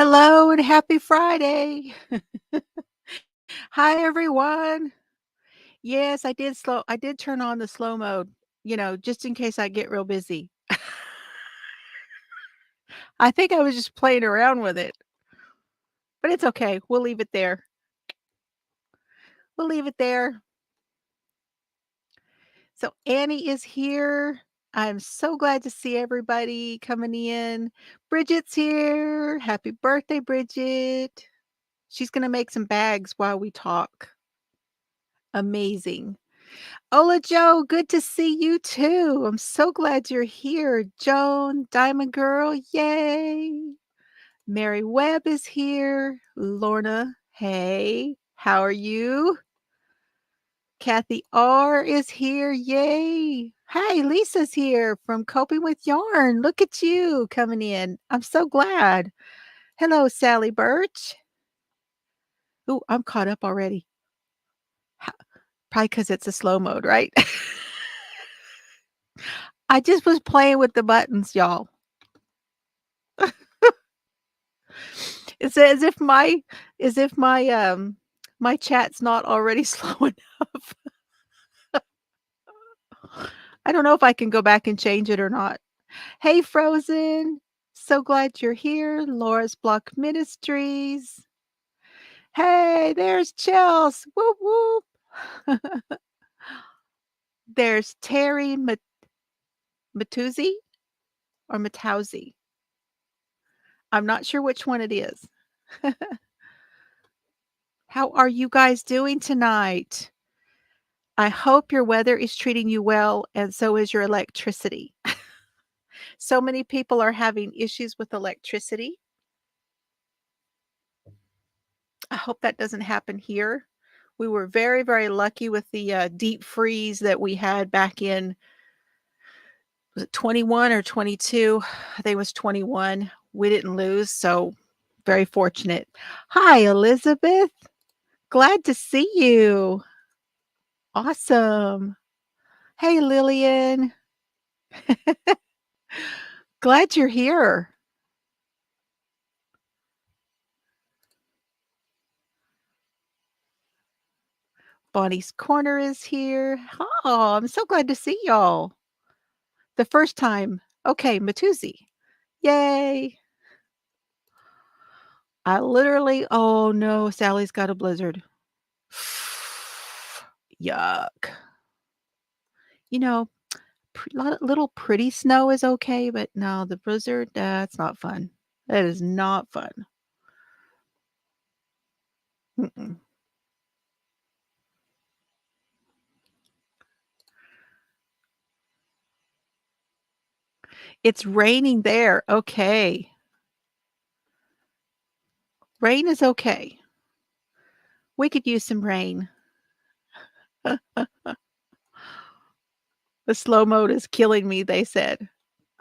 Hello and happy Friday. Hi, everyone. Yes, I did turn on the slow mode, just in case I get real busy. I think I was just playing around with it, but it's okay. We'll leave it there. We'll leave it there. So Annie is here. I'm so glad to see everybody coming in. Bridget's here. Happy birthday, Bridget. She's going to make some bags while we talk. Amazing. Hola, Joe. Good to see you too. I'm so glad you're here. Joan, Diamond Girl, yay. Mary Webb is here. Lorna, hey, how are you? Kathy R is here. Yay. Hi, Lisa's here from Coping with Yarn. Look at you coming in. I'm so glad. Hello, Sally Birch. Ooh, I'm caught up already. Probably because it's a slow mode, right? I just was playing with the buttons, y'all. It's as if my chat's not already slow enough. I don't know if I can go back and change it or not. Hey, Frozen. So glad you're here. Laura's Block Ministries. Hey, there's Chels. Whoop whoop. There's Terry Matuzzi or Matauzi. I'm not sure which one it is. How are you guys doing tonight? I hope your weather is treating you well, and so is your electricity. So many people are having issues with electricity. I hope that doesn't happen here. We were very, very lucky with the deep freeze that we had back in, was it 21 or 22? I think it was 21. We didn't lose, so very fortunate. Hi, Elizabeth. Glad to see you. Awesome. Hey, Lillian. Glad you're here. Bonnie's Corner is here. Oh, I'm so glad to see y'all. The first time. Okay, Matuzi. Yay. Oh no, Sally's got a blizzard. Yuck. You know, little pretty snow is okay, but no, the blizzard, that's not fun. That is not fun. Mm-mm. It's raining there. Okay. Rain is okay. We could use some rain. The slow mode is killing me, they said.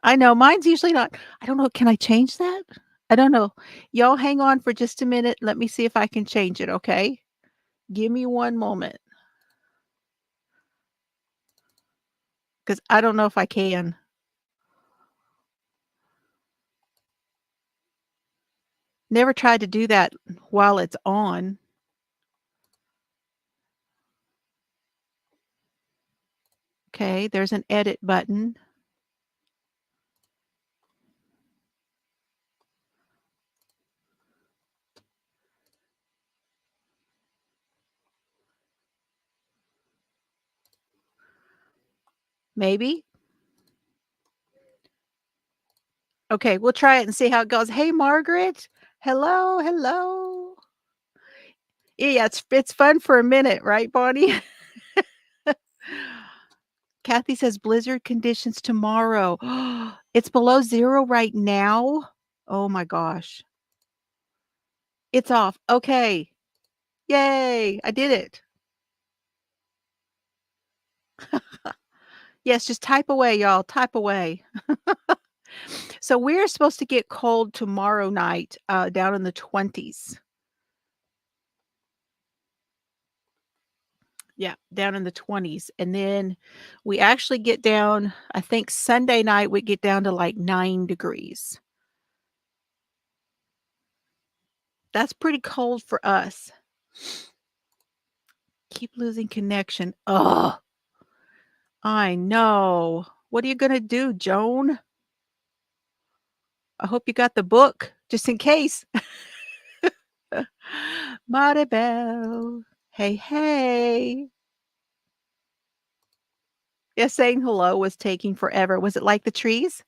I know mine's usually not. I don't know, can I change that? I don't know. Y'all hang on for just a minute. Let me see if I can change it, okay? Give me one moment, because I don't know if I can. Never tried to do that while it's on. Okay, there's an edit button. Maybe? Okay, we'll try it and see how it goes. Hey, Margaret. Hello, hello. Yeah, it's fun for a minute, right, Bonnie? Kathy says blizzard conditions tomorrow. It's below 0 right now? Oh my gosh. It's off. Okay. Yay, I did it. Yes, just type away, y'all, type away. So we're supposed to get cold tomorrow night, down in the 20s. Yeah, down in the 20s, and then we actually get down, I think Sunday night, we get down to, like, 9 degrees. That's pretty cold for us. Keep losing connection. Oh, I know. What are you gonna do, Joan? I hope you got the book just in case. Maribel. Hey, hey. Yeah, saying hello was taking forever. Was it like the trees?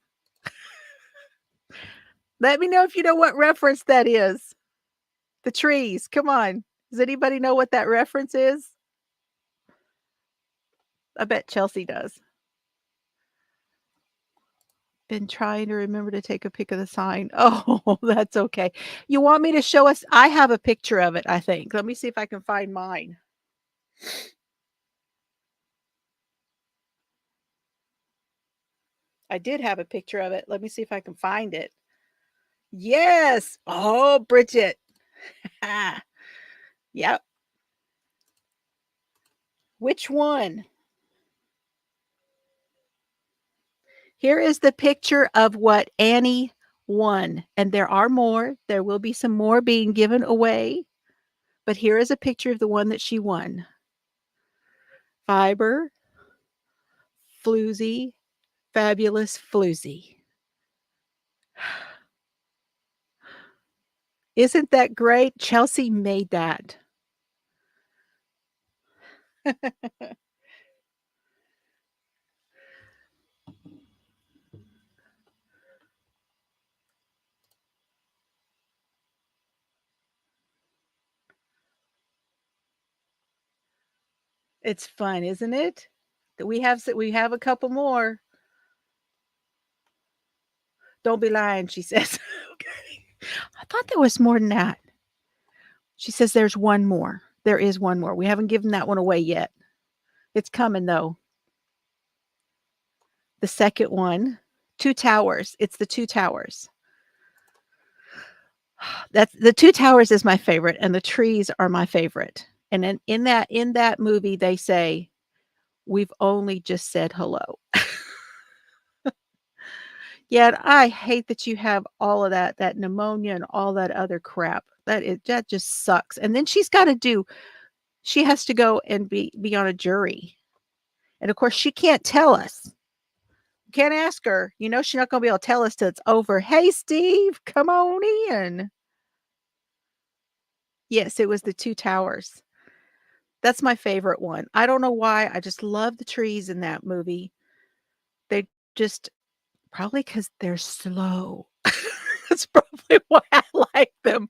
Let me know if you know what reference that is. The trees. Come on. Does anybody know what that reference is? I bet Chelsea does. Been trying to remember to take a pic of the sign. Oh, that's okay. You want me to show us? I have a picture of it, I think. Let me see if I can find mine. I did have a picture of it. Let me see if I can find it. Yes. Oh, Bridget. Yep. Which one? Here is the picture of what Annie won. And there are more. There will be some more being given away. But here is a picture of the one that she won. Fiber, Floozie, fabulous Floozie. Isn't that great? Chelsea made that. It's fun, isn't it? That we have a couple more. Don't be lying, she says. Okay. I thought there was more than that. She says there's one more. There is one more. We haven't given that one away yet. It's coming though. The second one, 2 towers. It's the 2 towers. That's the 2 towers is my favorite and the trees are my favorite. And then in that movie they say, "We've only just said hello." Yeah, and I hate that you have all of that pneumonia and all that other crap. That just sucks. And then she has to go and be on a jury. And of course, she can't tell us. Can't ask her. You know, she's not gonna be able to tell us till it's over. "Hey, Steve, come on in." Yes, it was the 2 towers. That's my favorite one. I don't know why, I just love the trees in that movie. They just probably because 'cause they're slow. That's probably why I like them.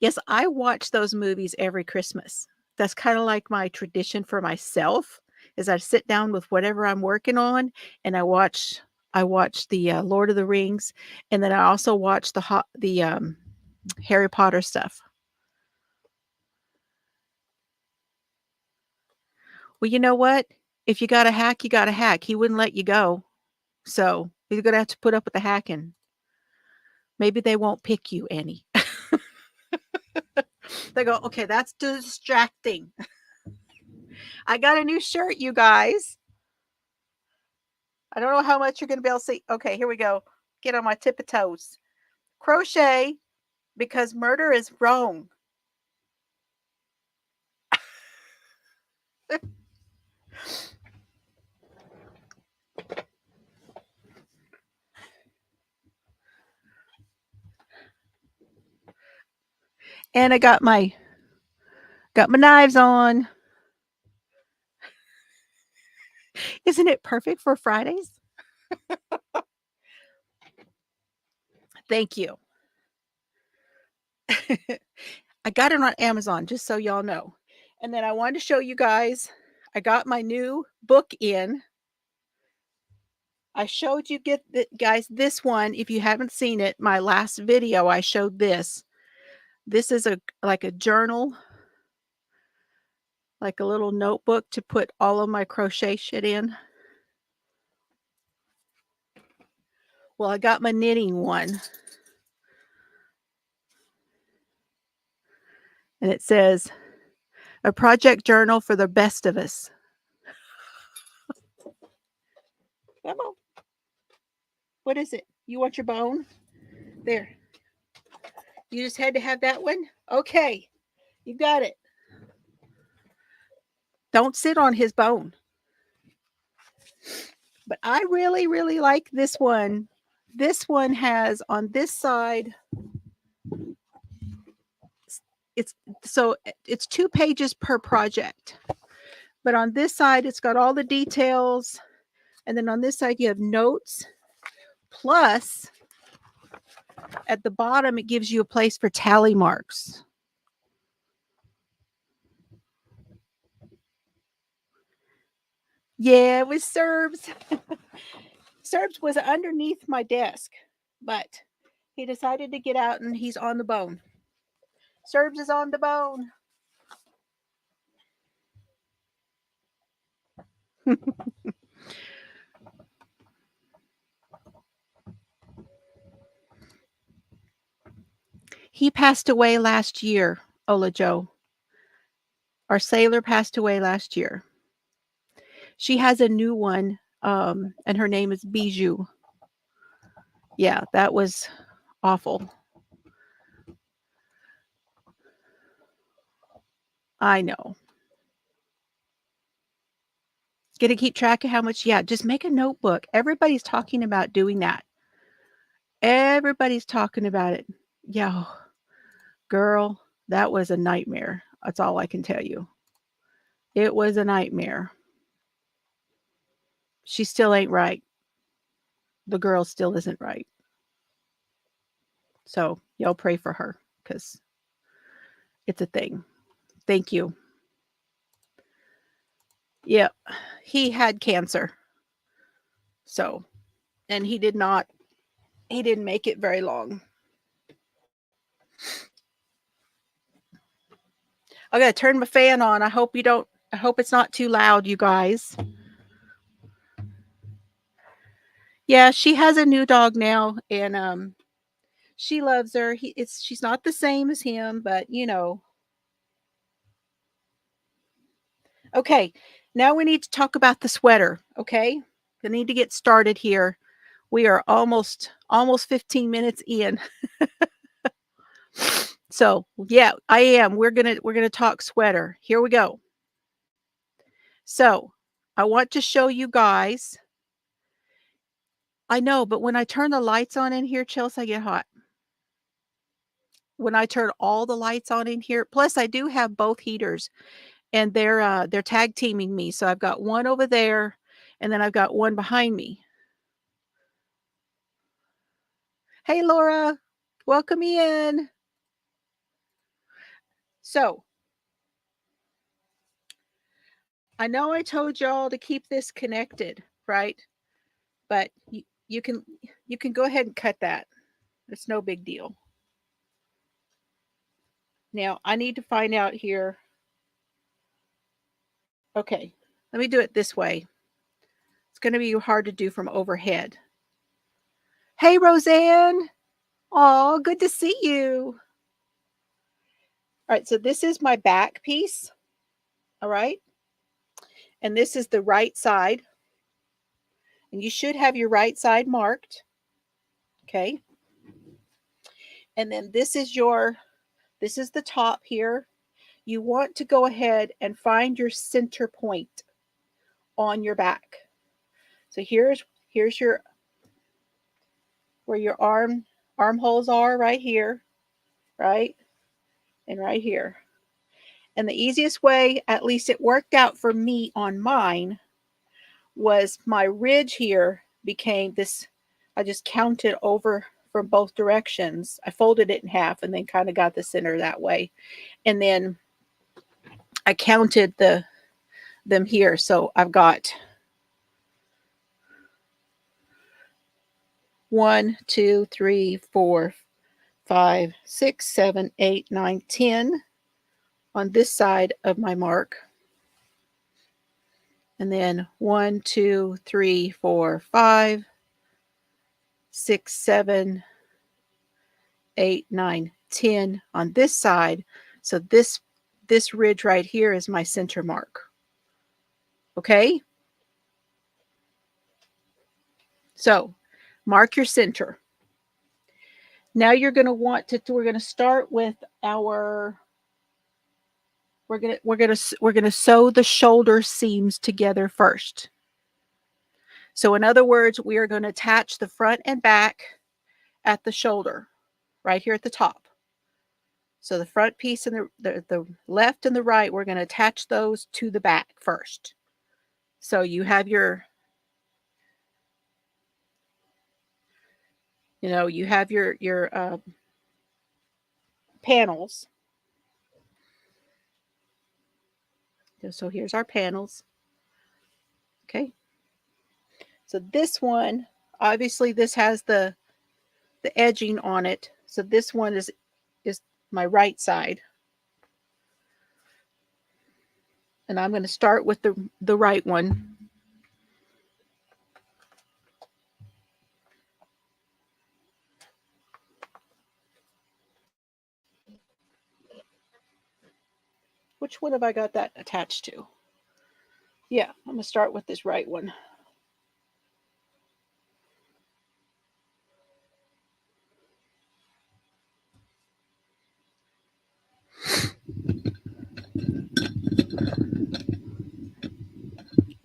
Yes, I watch those movies every Christmas. That's kinda like my tradition for myself, is I sit down with whatever I'm working on, and I watch the, Lord of the Rings, and then I also watch the Harry Potter stuff. Well, you know what? If you got a hack, you got a hack. He wouldn't let you go, so you're gonna have to put up with the hacking. Maybe they won't pick you, Annie. They go, "Okay, that's distracting." I got a new shirt, you guys. I don't know how much you're gonna be able to see. Okay, here we go. Get on my tippy toes. Crochet because murder is wrong. And I got my knives on. Isn't it perfect for Fridays? Thank you. I got it on Amazon, just so y'all know. And then I wanted to show you guys, I got my new book in. I showed you guys this one. If you haven't seen it, my last video, I showed this. This is like a journal, like a little notebook to put all of my crochet shit in. Well, I got my knitting one. And it says, "A project journal for the best of us." Come on. What is it? You want your bone? There. You just had to have that one? Okay. You got it. Don't sit on his bone. But I really, really like this one. This one has on this side, it's so it's 2 pages per project. But on this side, it's got all the details. And then on this side, you have notes. Plus, at the bottom, it gives you a place for tally marks. Yeah, it was Serbs. Serbs was underneath my desk, but he decided to get out and he's on the bone. Serbs is on the bone. He passed away last year, Ola Joe. Our sailor passed away last year. She has a new one, and her name is Bijou. Yeah, that was awful. I know. Gonna keep track of how much. Yeah, just make a notebook. Everybody's talking about doing that. Everybody's talking about it. Yeah, girl, that was a nightmare. That's all I can tell you. It was a nightmare. She still ain't right. The girl still isn't right. So y'all pray for her because it's a thing. Thank you. Yep. He had cancer. So, and he didn't make it very long. I got to turn my fan on. I hope it's not too loud, you guys. Yeah, she has a new dog now, and she loves her. She's not the same as him, but you know. Okay, now we need to talk about the sweater. Okay, I need to get started here. We are almost 15 minutes in. So yeah, I am. We're gonna talk sweater. Here we go. So I want to show you guys. I know, but when I turn the lights on in here, Chelsea, I get hot. When I turn all the lights on in here, plus I do have both heaters, and they're tag teaming me. So I've got one over there, and then I've got one behind me. Hey, Laura, welcome in. So I know I told y'all to keep this connected, right? But you can go ahead and cut that. It's no big deal. Now I need to find out here. Okay, let me do it this way. It's going to be hard to do from overhead. Hey, Roseanne. Oh, good to see you. All right, so this is my back piece. All right. And this is the right side. And you should have your right side marked. Okay. And then this is the top here. You want to go ahead and find your center point on your back. So here's your where your armholes are, right here, right? And right here. And the easiest way, at least it worked out for me on mine, was my ridge here became this. I just counted over from both directions. I folded it in half and then kind of got the center that way. And then I counted them here. So I've got 1, 2, 3, 4, 5, 6, 7, 8, 9, 10 on this side of my mark. And then 1, 2, 3, 4, 5, 6, 7, 8, 9, 10 on this side. So this ridge right here is my center mark. Okay? So Mark your center. Now you're going to want to, we're going to start with our, we're going to sew the shoulder seams together first. So in other words, we are going to attach the front and back at the shoulder, right here at the top. So the front piece and the left and the right, we're going to attach those to the back first. So you have your, you have your panels. So here's our panels. Okay. So this one, obviously this has the edging on it. So this one is my right side. And I'm going to start with the right one. Which one have I got that attached to? Yeah, I'm going to start with this right one.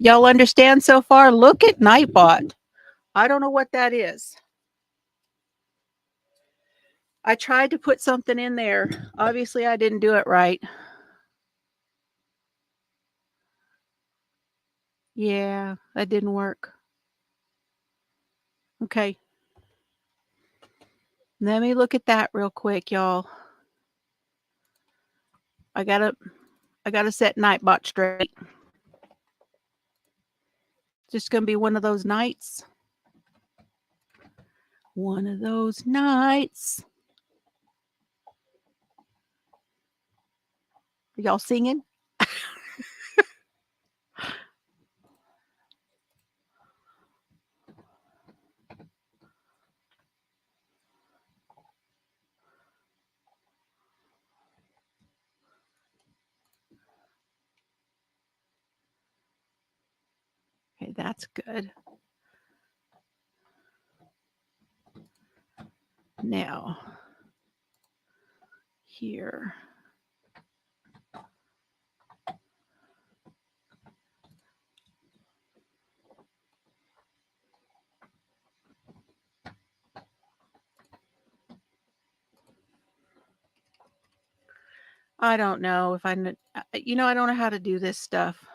Y'all understand so far? Look at Nightbot. I don't know what that is. I tried to put something in there. Obviously, I didn't do it right. Yeah, that didn't work. Okay. Let me look at that real quick, y'all. I gotta set Nightbot straight. Just gonna be one of those nights. One of those nights. Are y'all singing? Okay, that's good. Now, here. I don't know if I don't know how to do this stuff.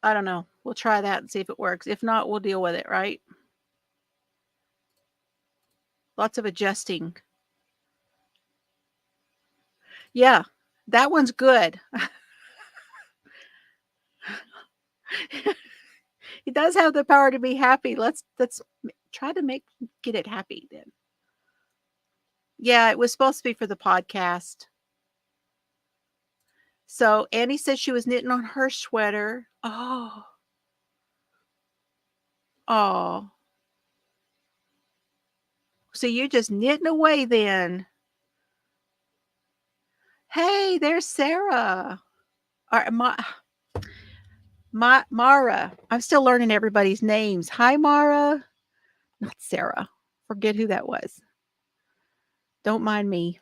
I don't know. We'll try that and see if it works. If not, we'll deal with it, right? Lots of adjusting. Yeah, that one's good. It does have the power to be happy. Let's try to get it happy then. Yeah, it was supposed to be for the podcast. So Annie said she was knitting on her sweater. Oh. Oh. So you're just knitting away then. Hey, there's Sarah. Or Mara. I'm still learning everybody's names. Hi, Mara. Not Sarah. Forget who that was. Don't mind me.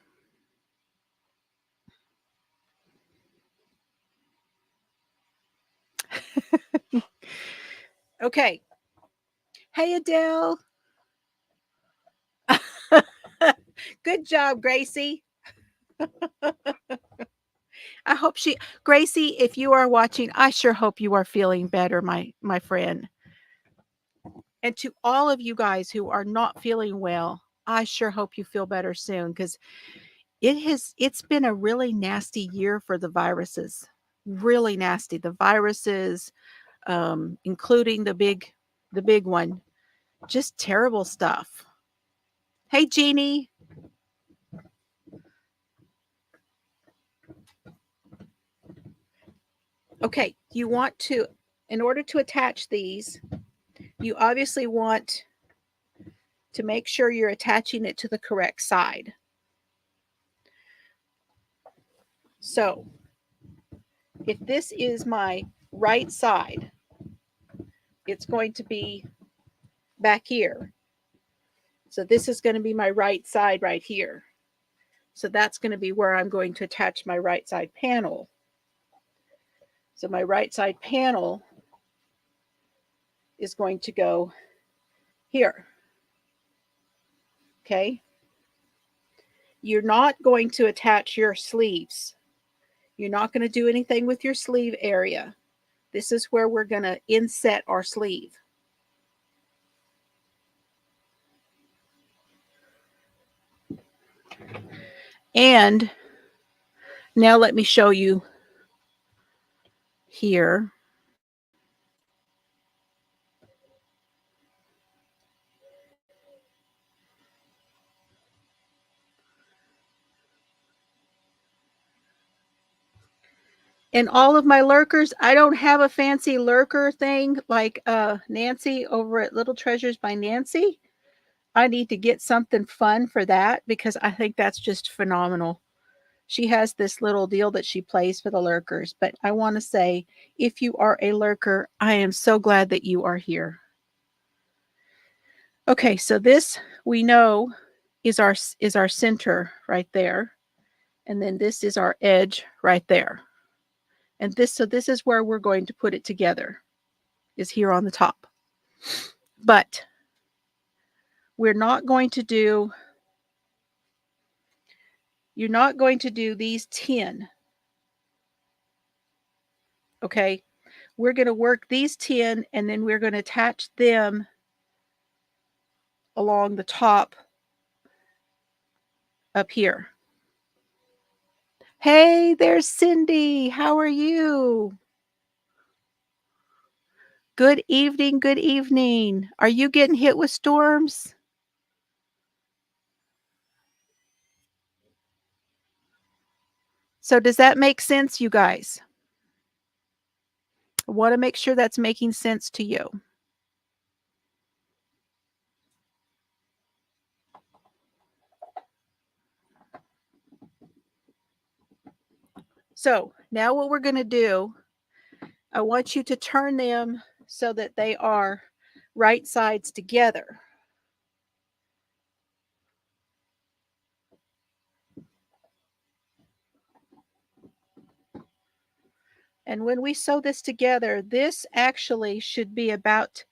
Okay. Hey, Adele. Good job, Gracie. I hope Gracie, if you are watching, I sure hope you are feeling better, my friend. And to all of you guys who are not feeling well, I sure hope you feel better soon, because it's been a really nasty year for the viruses. Really nasty. The viruses, including the big one. Just terrible stuff. Hey, Jeannie. Okay, you want to, in order to attach these, you obviously want to make sure you're attaching it to the correct side. So if this is my right side, it's going to be back here. So this is going to be my right side right here. So that's going to be where I'm going to attach my right side panel. So my right side panel is going to go here. Okay. You're not going to attach your sleeves. You're not going to do anything with your sleeve area. This is where we're going to inset our sleeve. And now let me show you here. And all of my lurkers, I don't have a fancy lurker thing like Nancy over at Little Treasures by Nancy. I need to get something fun for that because I think that's just phenomenal. She has this little deal that she plays for the lurkers. But I want to say, if you are a lurker, I am so glad that you are here. Okay, so this we know is our center right there. And then this is our edge right there. And this is where we're going to put it together, is here on the top. But we're not going to do, you're not going to do these 10. Okay, we're going to work these 10 and then we're going to attach them along the top up here. Hey, there's Cindy. How are you? Good evening. Good evening. Are you getting hit with storms? So does that make sense, you guys? I want to make sure that's making sense to you. So now what we're going to do, I want you to turn them so that they are right sides together. And when we sew this together, this actually should be about,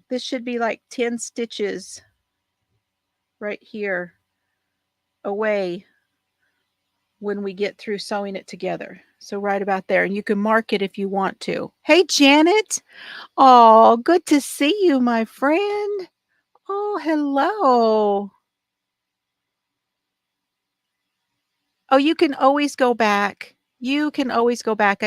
this should be like 10 stitches right here away when we get through sewing it together. So right about there, and you can mark it if you want to. Hey, Janet. Oh, good to see you, my friend. Oh, hello. Oh, you can always go back. You can always go back.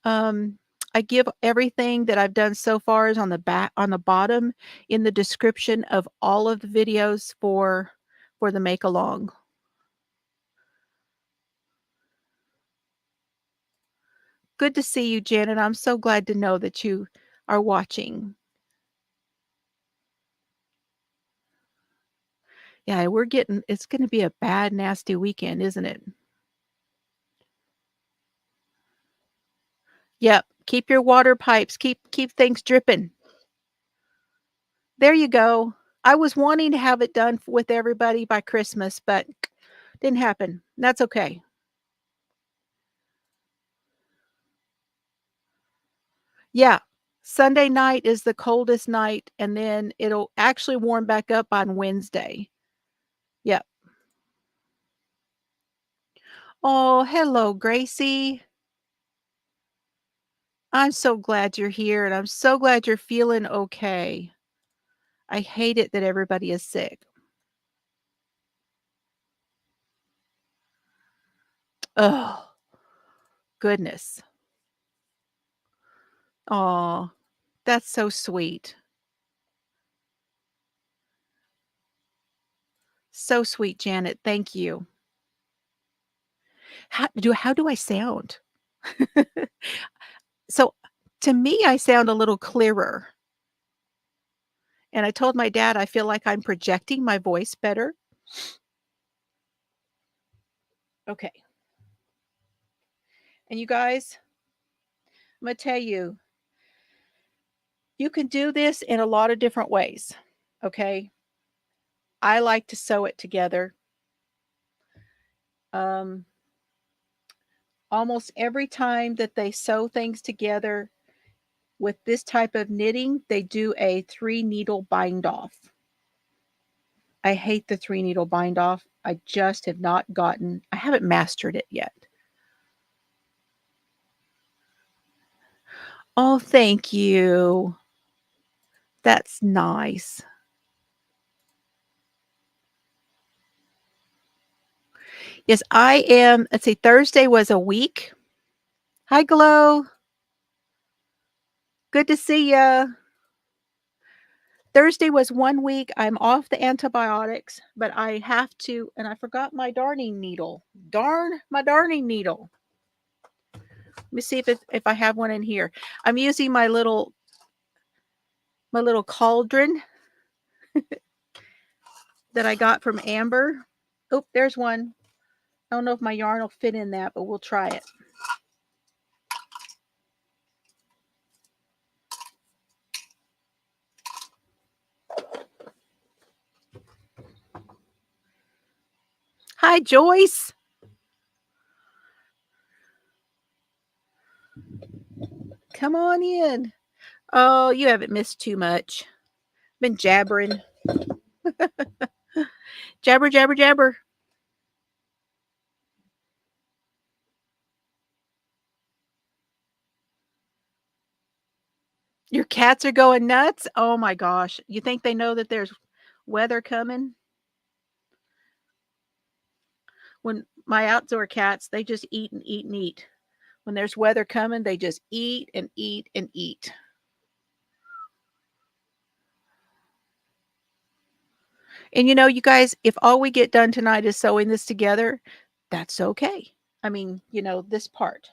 Um I give everything that I've done so far is on the back, on the bottom in the description of all of the videos for the make along. Good to see you, Janet. I'm so glad to know that you are watching. Yeah, it's going to be a bad, nasty weekend, isn't it? Yep. Keep your water pipes, keep things dripping. There you go. I was wanting to have it done with everybody by Christmas, but didn't happen. That's okay. Yeah. Sunday night is the coldest night, and then it'll actually warm back up on Wednesday. Yep. Oh, hello, Gracie. I'm so glad you're here, and I'm so glad you're feeling okay. I hate it that everybody is sick. Oh, goodness. Oh, that's so sweet. So sweet, Janet. Thank you. How do I sound? So, to me, I sound a little clearer. And I told my dad I feel like I'm projecting my voice better. Okay. And you guys, I'm going to tell you, you can do this in a lot of different ways. Okay. I like to sew it together. Um, Almost every time that they sew things together with this type of knitting, they do a 3-needle bind off. I hate the 3-needle bind off. I just have not I haven't mastered it yet. Oh, thank you. That's nice. Yes, I am. Let's see, Thursday was a week. Hi, Glow. Good to see ya. Thursday was 1 week. I'm off the antibiotics, but I have to, and I forgot my darning needle. Darn my darning needle. Let me see if I have one in here. I'm using my little cauldron that I got from Amber. Oh, there's one. I don't know if my yarn will fit in that, but we'll try it. Hi, Joyce. Come on in. Oh, you haven't missed too much. Been jabbering. Jabber, jabber, jabber. Your cats are going nuts? Oh my gosh. You think they know that there's weather coming? When my outdoor cats, they just eat and eat and eat. When there's weather coming, they just eat and eat and eat. And you know, you guys, if all we get done tonight is sewing this together, that's okay. I mean, you know, this part.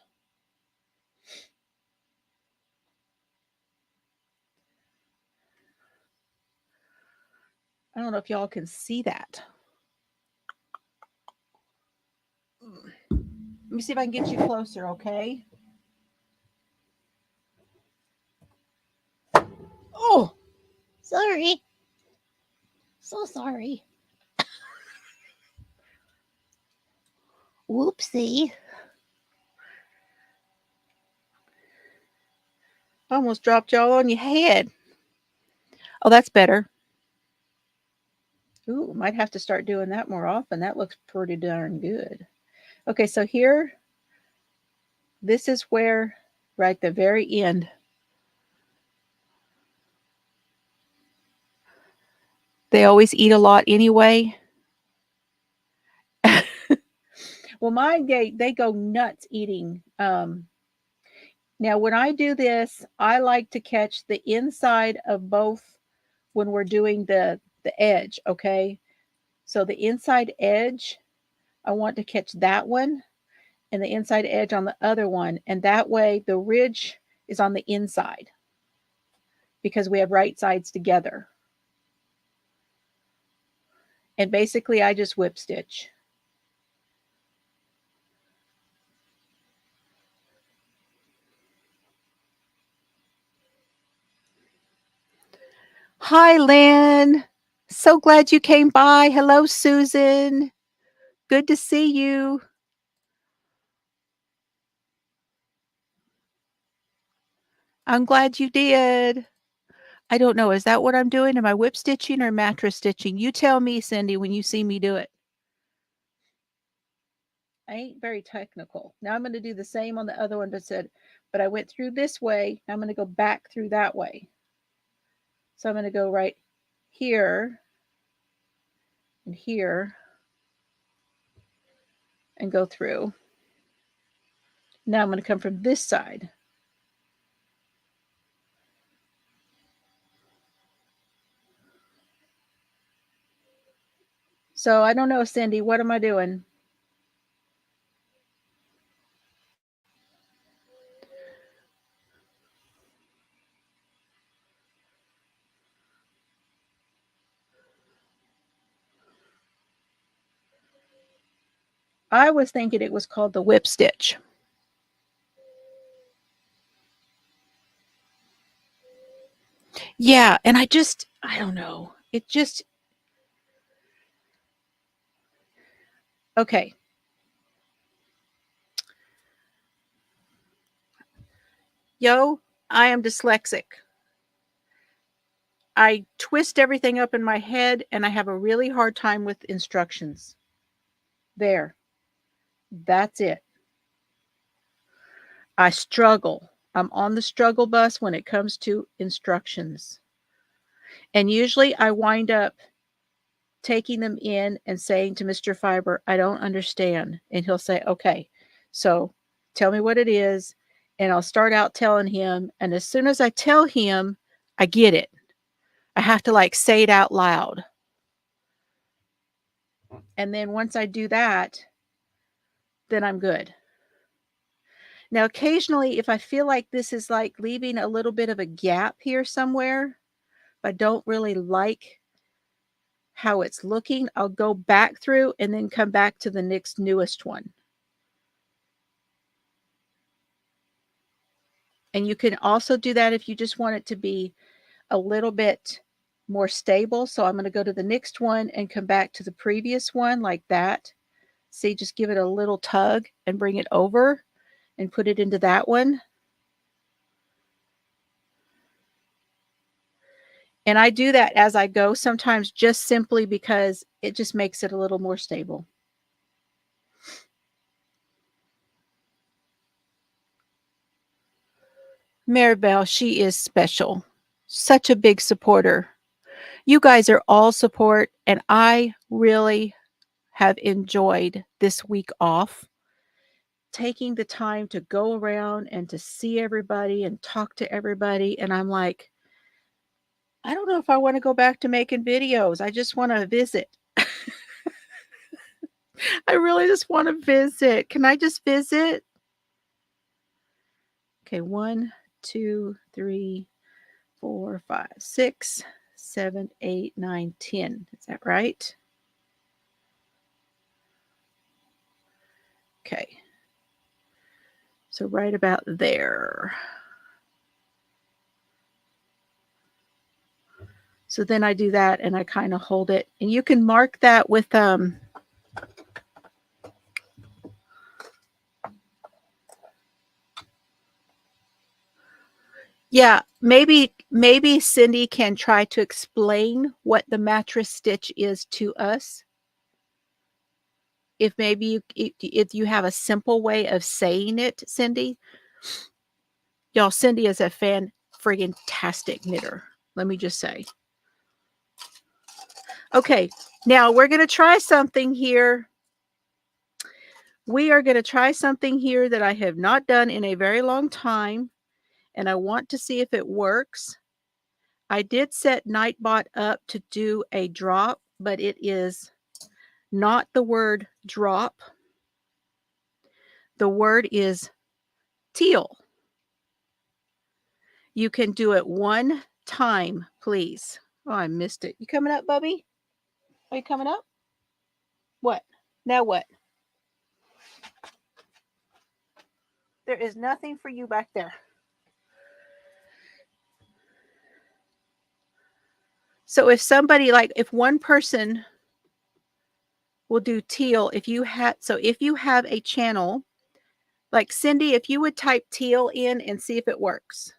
I don't know if y'all can see that. Let me see if I can get you closer, okay? Oh, sorry. So sorry. Whoopsie. Almost dropped y'all on your head. Oh, that's better. Ooh, might have to start doing that more often. That looks pretty darn good. Okay, so here, this is where, right at the very end, they always eat a lot anyway. Well, mine, they go nuts eating. Now, when I do this, I like to catch the inside of both when we're doing the edge, okay? So the inside edge, I want to catch that one and the inside edge on the other one. And that way the ridge is on the inside because we have right sides together. And basically I just whip stitch. Hi, Lynn. So glad you came by. Hello, Susan. Good to see you. I'm glad you did. I don't know. Is that what I'm doing? Am I whip stitching or mattress stitching? You tell me, Cindy, when you see me do it. I ain't very technical. Now I'm going to do the same on the other one, but I went through this way. Now I'm going to go back through that way. So I'm going to go right here and here and go through. Now I'm going to come from this side. So I don't know, Cindy, what am I doing? I was thinking it was called the whip stitch. Yeah, and I don't know. Okay. Yo, I am dyslexic. I twist everything up in my head and I have a really hard time with instructions. There. That's it. I struggle. I'm on the struggle bus when it comes to instructions. And usually I wind up taking them in and saying to Mr. Fiber, I don't understand. And he'll say, okay, so tell me what it is. And I'll start out telling him. And as soon as I tell him, I get it. I have to like say it out loud. And then once I do that, then I'm good. Now, occasionally, if I feel like this is like leaving a little bit of a gap here somewhere, if I don't really like how it's looking, I'll go back through and then come back to the next newest one. And you can also do that if you just want it to be a little bit more stable. So I'm going to go to the next one and come back to the previous one like that. See, just give it a little tug and bring it over and put it into that one. And I do that as I go sometimes just simply because it just makes it a little more stable. Maribel, she is special. Such a big supporter. You guys are all support, and I really have enjoyed this week off. Taking the time to go around and to see everybody and talk to everybody. And I'm like, I don't know if I want to go back to making videos. I just want to visit. I really just want to visit. Can I just visit? Okay, 1, 2, 3, 4, 5, 6, 7, 8, 9, 10. Is that right? Okay. So right about there. So then I do that and I kind of hold it. And you can mark that with yeah, maybe Cindy can try to explain what the mattress stitch is to us. If maybe if you have a simple way of saying it, Cindy. Y'all, Cindy is a friggin' tastic knitter. Let me just say. Okay, now we're going to try something here. We are going to try something here that I have not done in a very long time, and I want to see if it works. I did set Nightbot up to do a drop, but it is not the word drop. The word is teal. You can do it one time, please. Oh, I missed it. You coming up, Bubby? Are you coming up? What? Now what? There is nothing for you back there. So if somebody if one person will do teal, if you have a channel, like Cindy, if you would type teal in and see if it works.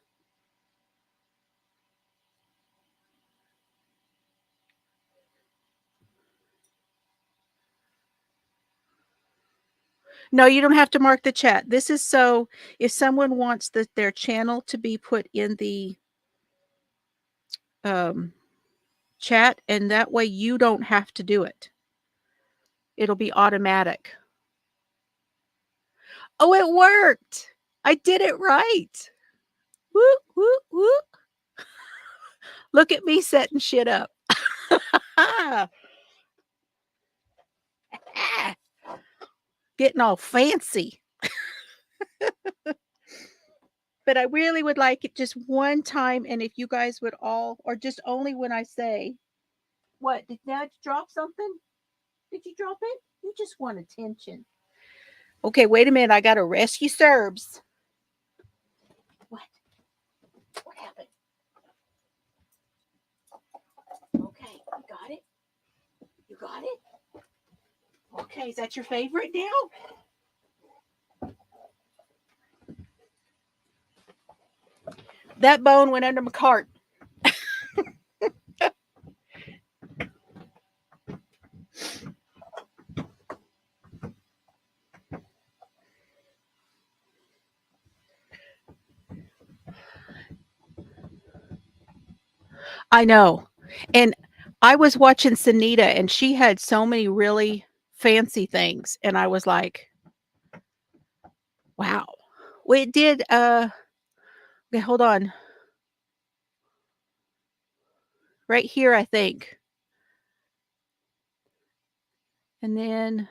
No, you don't have to mark the chat. This is so if someone wants their channel to be put in the chat, and that way you don't have to do it. It'll be automatic. Oh, it worked. I did it right. Woo, woo, woo. Look at me setting shit up. Getting all fancy. But I really would like it just one time. And if you guys would all, or just only when I say, what? Did Dad drop something? Did you drop it? You just want attention. Okay, wait a minute. I got to rescue Serbs. What? What happened? You got it? Okay, is that your favorite now? That bone went under my cart. I know. And I was watching Sunita and she had so many really fancy things. And I was like, wow. Well, it did, okay, hold on. Right here, I think. And then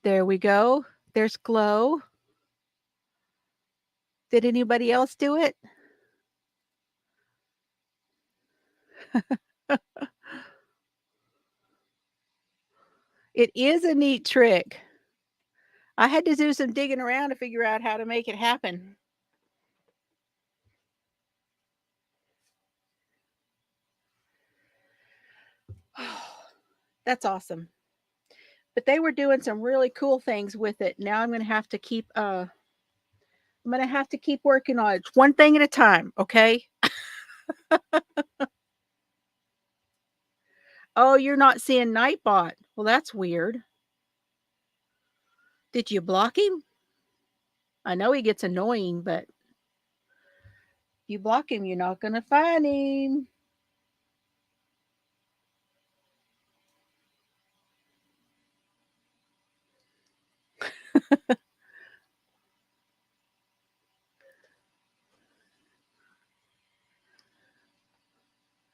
there we go. There's glow. Did anybody else do it? It is a neat trick. I had to do some digging around to figure out how to make it happen. That's awesome. But they were doing some really cool things with it. Now I'm going to have to keep working on it. One thing at a time, okay? Oh, you're not seeing Nightbot. Well, that's weird. Did you block him? I know he gets annoying, but if you block him, you're not going to find him.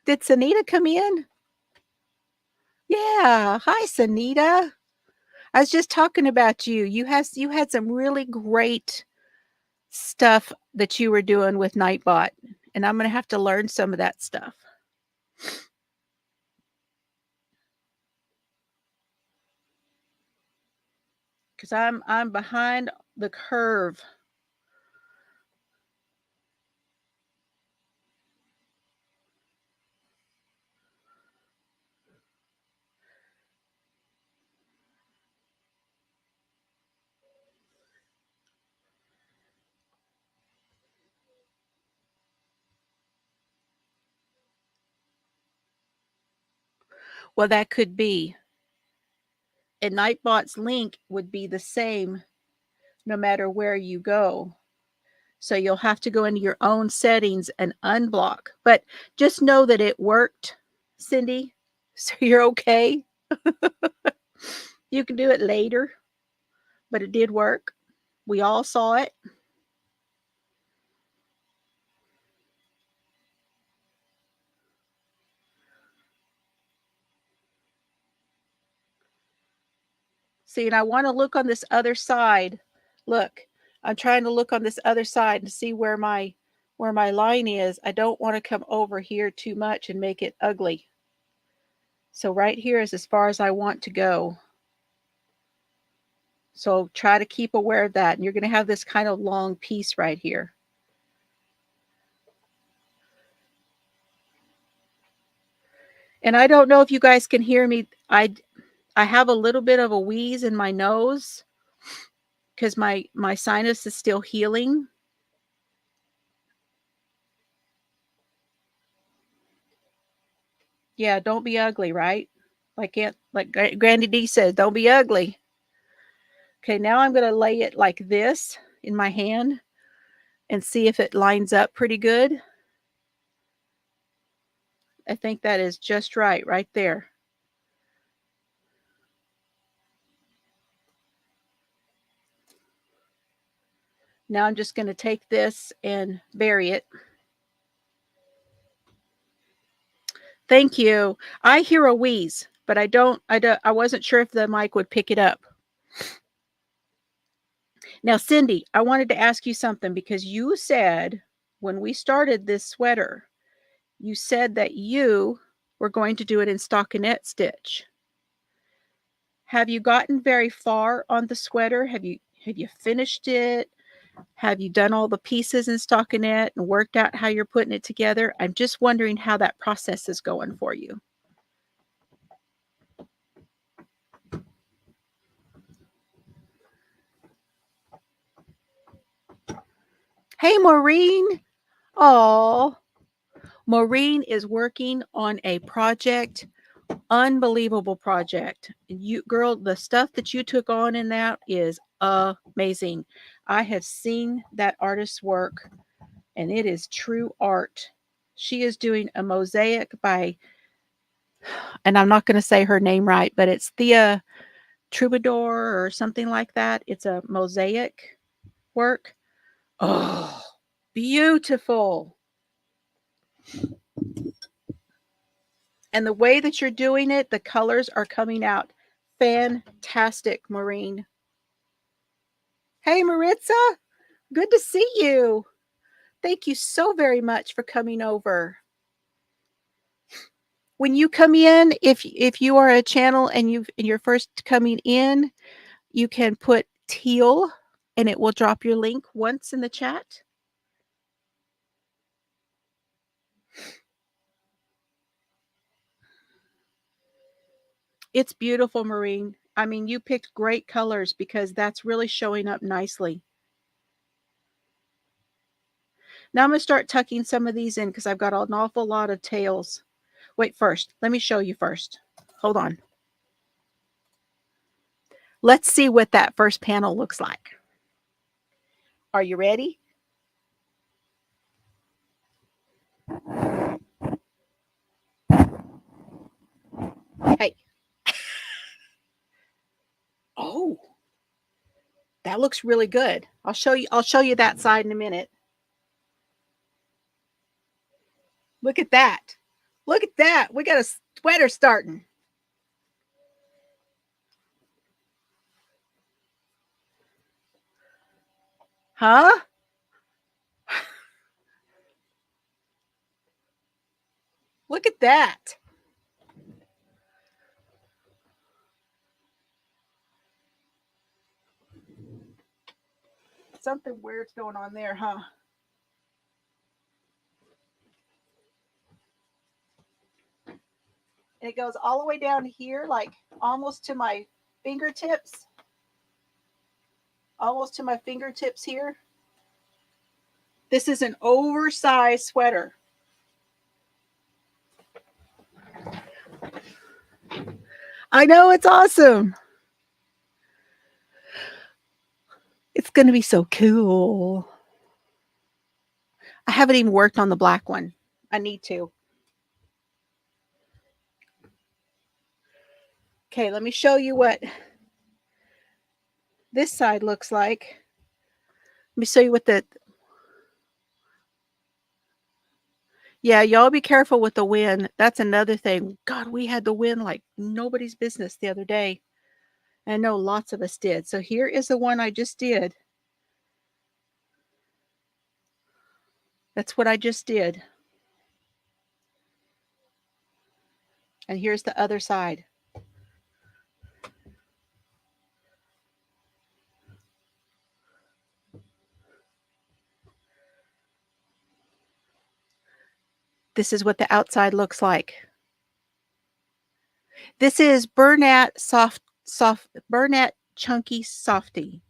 Did Sunita come in? Yeah. Hi, Sunita. I was just talking about you. You had some really great stuff that you were doing with Nightbot, and I'm going to have to learn some of that stuff. Cuz I'm behind the curve. Well, that could be. And Nightbot's link would be the same no matter where you go. So you'll have to go into your own settings and unblock. But just know that it worked, Cindy. So you're okay. You can do it later, but it did work. We all saw it. See, and I want to look on this other side. Look, I'm trying to look on this other side and see where my line is. I don't want to come over here too much and make it ugly. So right here is as far as I want to go. So try to keep aware of that. And you're going to have this kind of long piece right here. And I don't know if you guys can hear me. I have a little bit of a wheeze in my nose because my sinus is still healing. Yeah, don't be ugly, right? Like Grandy D says, don't be ugly. Okay, now I'm going to lay it like this in my hand and see if it lines up pretty good. I think that is just right there. Now I'm just going to take this and bury it. Thank you. I hear a wheeze, but I wasn't sure if the mic would pick it up. Now, Cindy, I wanted to ask you something because you said when we started this sweater, you said that you were going to do it in stockinette stitch. Have you gotten very far on the sweater? Have you finished it? Have you done all the pieces in stockinette and worked out how you're putting it together? I'm just wondering how that process is going for you. Hey, Maureen. Oh, Maureen is working on a project, unbelievable project. You girl, the stuff that you took on in that is amazing. I have seen that artist's work and it is true art. She is doing a mosaic by, and I'm not going to say her name right, but it's Thea Troubadour or something like that. It's a mosaic work. Oh, beautiful. And the way that you're doing it, the colors are coming out fantastic, Maureen. Hey, Maritza, good to see you. Thank you so very much for coming over. When you come in, if you are a channel and you're first coming in, you can put teal and it will drop your link once in the chat. It's beautiful, Maureen. I mean, you picked great colors because that's really showing up nicely. Now I'm going to start tucking some of these in because I've got an awful lot of tails. Wait, first, let me show you first. Hold on. Let's see what that first panel looks like. Are you ready? Hey. Oh, that looks really good. I'll show you that side in a minute. Look at that. Look at that. We got a sweater starting. Huh? Look at that. Something weird's going on there, huh? And it goes all the way down here, like almost to my fingertips. Almost to my fingertips here. This is an oversized sweater. I know, it's awesome. It's going to be so cool. I haven't even worked on the black one. I need to. Okay, let me show you what this side looks like. Let me show you what the... Yeah, y'all be careful with the wind. That's another thing. God, we had the wind like nobody's business the other day. I know lots of us did. So here is the one I just did. That's what I just did. And here's the other side. This is what the outside looks like. This is Bernat Bernat Chunky Softy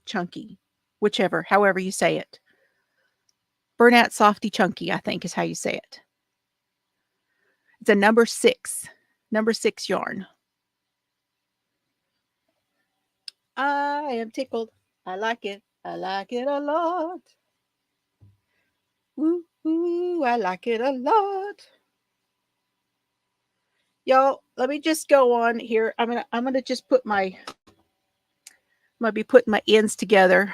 Chunky, whichever, however you say it. Bernat Softy Chunky, I think is how you say it. It's a number 6 yarn. I am tickled. I like it. I like it a lot. Woo, woo, I like it a lot. Y'all, let me just go on here. I'm gonna just put my... I'm gonna be putting my ends together.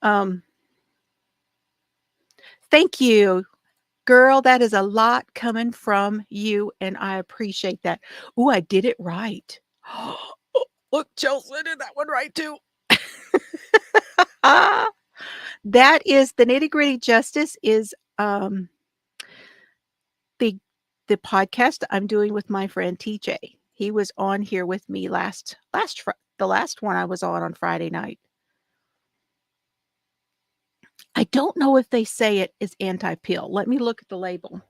Um, thank you, girl. That is a lot coming from you, and I appreciate that. Ooh, I did it right. Oh, look, Chelsea did that one right too. That is the Nitty Gritty Justice is the podcast I'm doing with my friend TJ. He was on here with me the last one I was on Friday night. I don't know if they say it is anti-pill. Let me look at the label.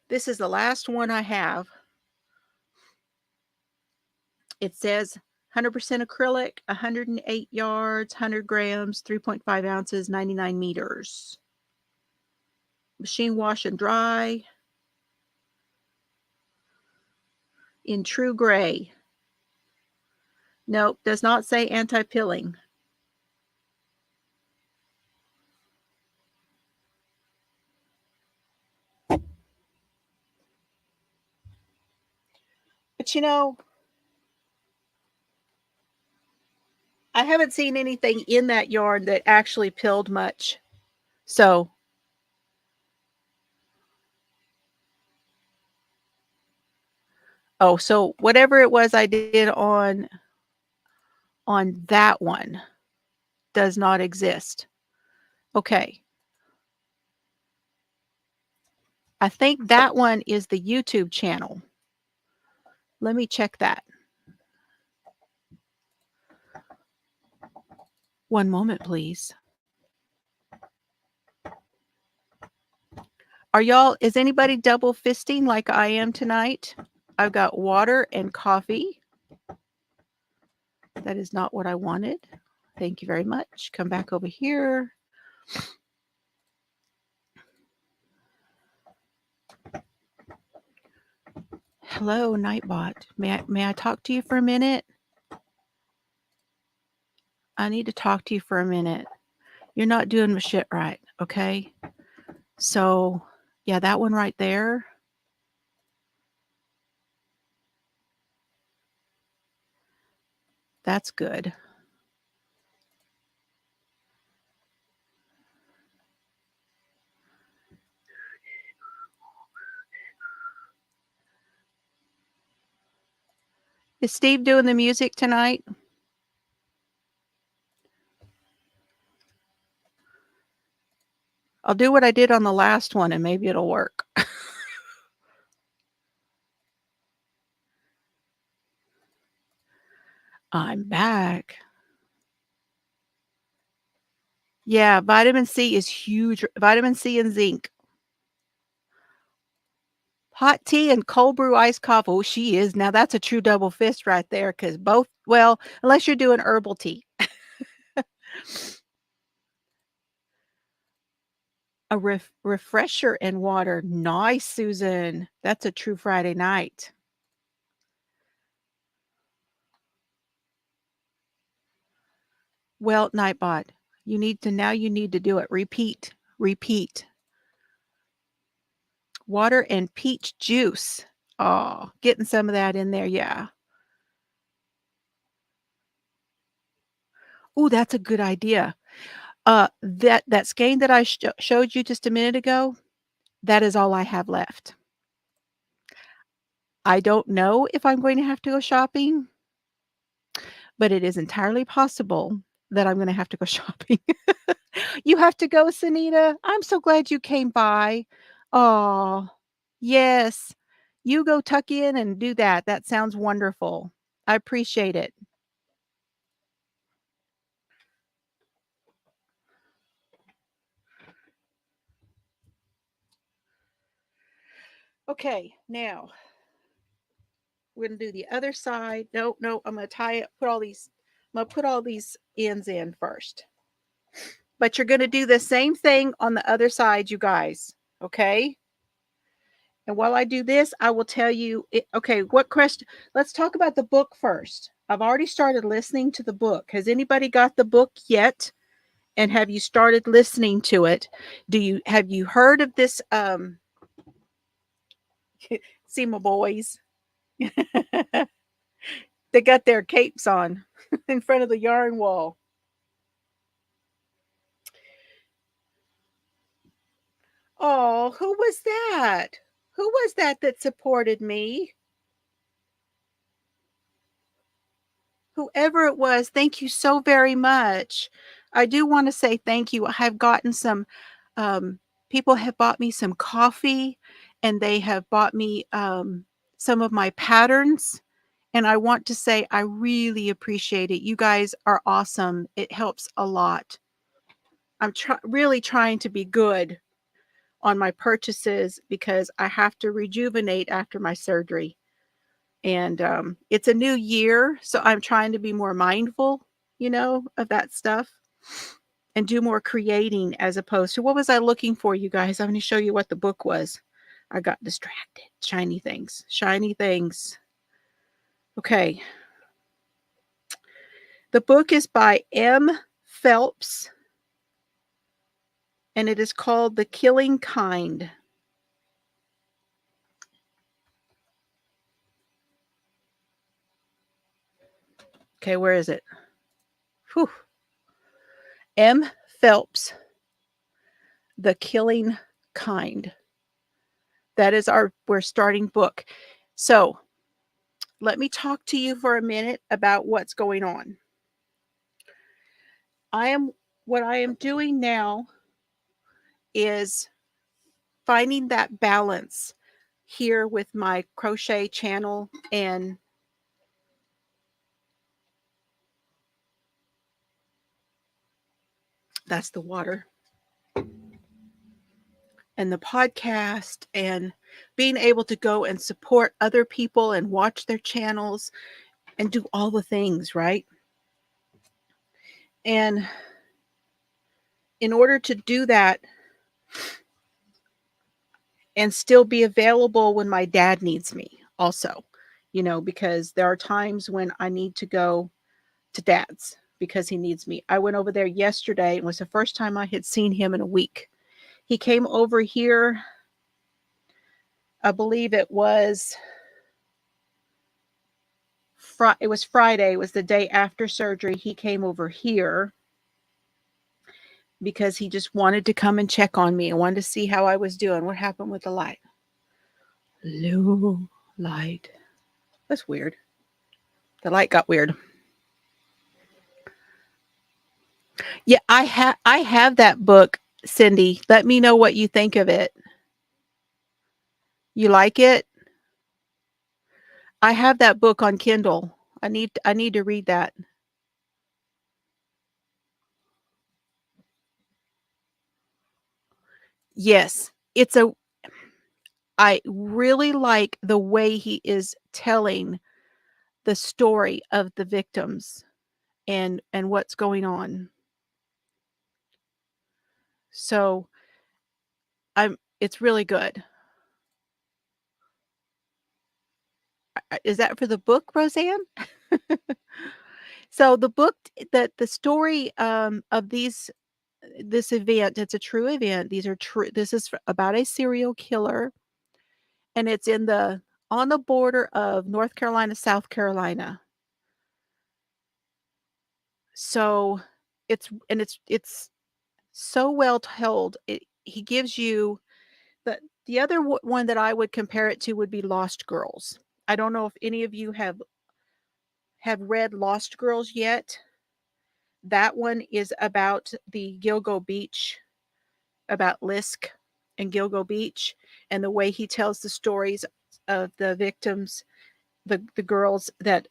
This is the last one I have. It says 100% acrylic, 108 yards, 100 grams, 3.5 ounces, 99 meters. Machine wash and dry in true gray. Nope, does not say anti-pilling. But you know, I haven't seen anything in that yarn that actually pilled much. So, oh, so whatever it was I did on that one does not exist. Okay. I think that one is the YouTube channel. Let me check that. One moment, please. Is anybody double fisting like I am tonight? I've got water and coffee. That is not what I wanted. Thank you very much. Come back over here. Hello, Nightbot. May I talk to you for a minute? I need to talk to you for a minute. You're not doing my shit right, okay? So, yeah, that one right there. That's good. Is Steve doing the music tonight? I'll do what I did on the last one and maybe it'll work. I'm back. Yeah, vitamin C is huge. Vitamin C and zinc. Hot tea and cold brew iced coffee. Oh, she is. Now that's a true double fist right there because both, well, unless you're doing herbal tea. A refresher and water. Nice, Susan. That's a true Friday night. Well, Nightbot, you need to do it. Repeat. Repeat. Water and peach juice. Oh, getting some of that in there. Yeah. Ooh, that's a good idea. That skein that I showed you just a minute ago, that is all I have left. I don't know if I'm going to have to go shopping, but it is entirely possible that I'm gonna have to go shopping. You have to go, Sunita? I'm so glad you came by. Oh, yes. You go tuck in and do that. That sounds wonderful. I appreciate it. Okay, now we're gonna do the other side. No, no, I'm gonna tie it, I'm gonna put all these ends in first. But you're gonna do the same thing on the other side, you guys. Okay? And while I do this, I will tell you, okay, what question? Let's talk about the book first. I've already started listening to the book. Has anybody got the book yet? And have you started listening to it? Have you heard of this? See my boys. They got their capes on in front of the yarn wall. Oh, who was that? Who was that supported me? Whoever it was, thank you so very much. I do wanna say thank you. I have gotten some, people have bought me some coffee, and they have bought me, some of my patterns, and I want to say I really appreciate it. You guys are awesome. It helps a lot. I'm really trying to be good on my purchases because I have to rejuvenate after my surgery. And it's a new year, so I'm trying to be more mindful, of that stuff and do more creating as opposed to what was I looking for, you guys? I'm going to show you what the book was. I got distracted. Shiny things. Shiny things. Okay. The book is by M. Phelps, and it is called The Killing Kind. Okay, where is it? Whew. M. Phelps, The Killing Kind. That is we're starting book. So let me talk to you for a minute about what's going on. What I am doing now is finding that balance here with my crochet channel, and that's the water, and the podcast, and being able to go and support other people and watch their channels and do all the things, right? And in order to do that and still be available when my dad needs me also, because there are times when I need to go to dad's because he needs me. I went over there yesterday. It was the first time I had seen him in a week. He came over here, I believe it was Friday. It was the day after surgery. He came over here because he just wanted to come and check on me and wanted to see how I was doing. What happened with the light? Low light. That's weird. The light got weird. Yeah, I have that book, Cindy. Let me know what you think of it. You like it? I have that book on Kindle. I need to read that. Yes, I really like the way he is telling the story of the victims and what's going on. So, it's really good. Is that for the book, Roseanne? So the book that the story of this event, it's a true event. These are true. This is about a serial killer, and it's on the border of North Carolina, South Carolina. So it's so well told. He gives you the other one that I would compare it to would be Lost Girls. I don't know if any of you have read Lost Girls yet. That one is about the Gilgo Beach, about Lisk and Gilgo Beach, and the way he tells the stories of the victims, the girls that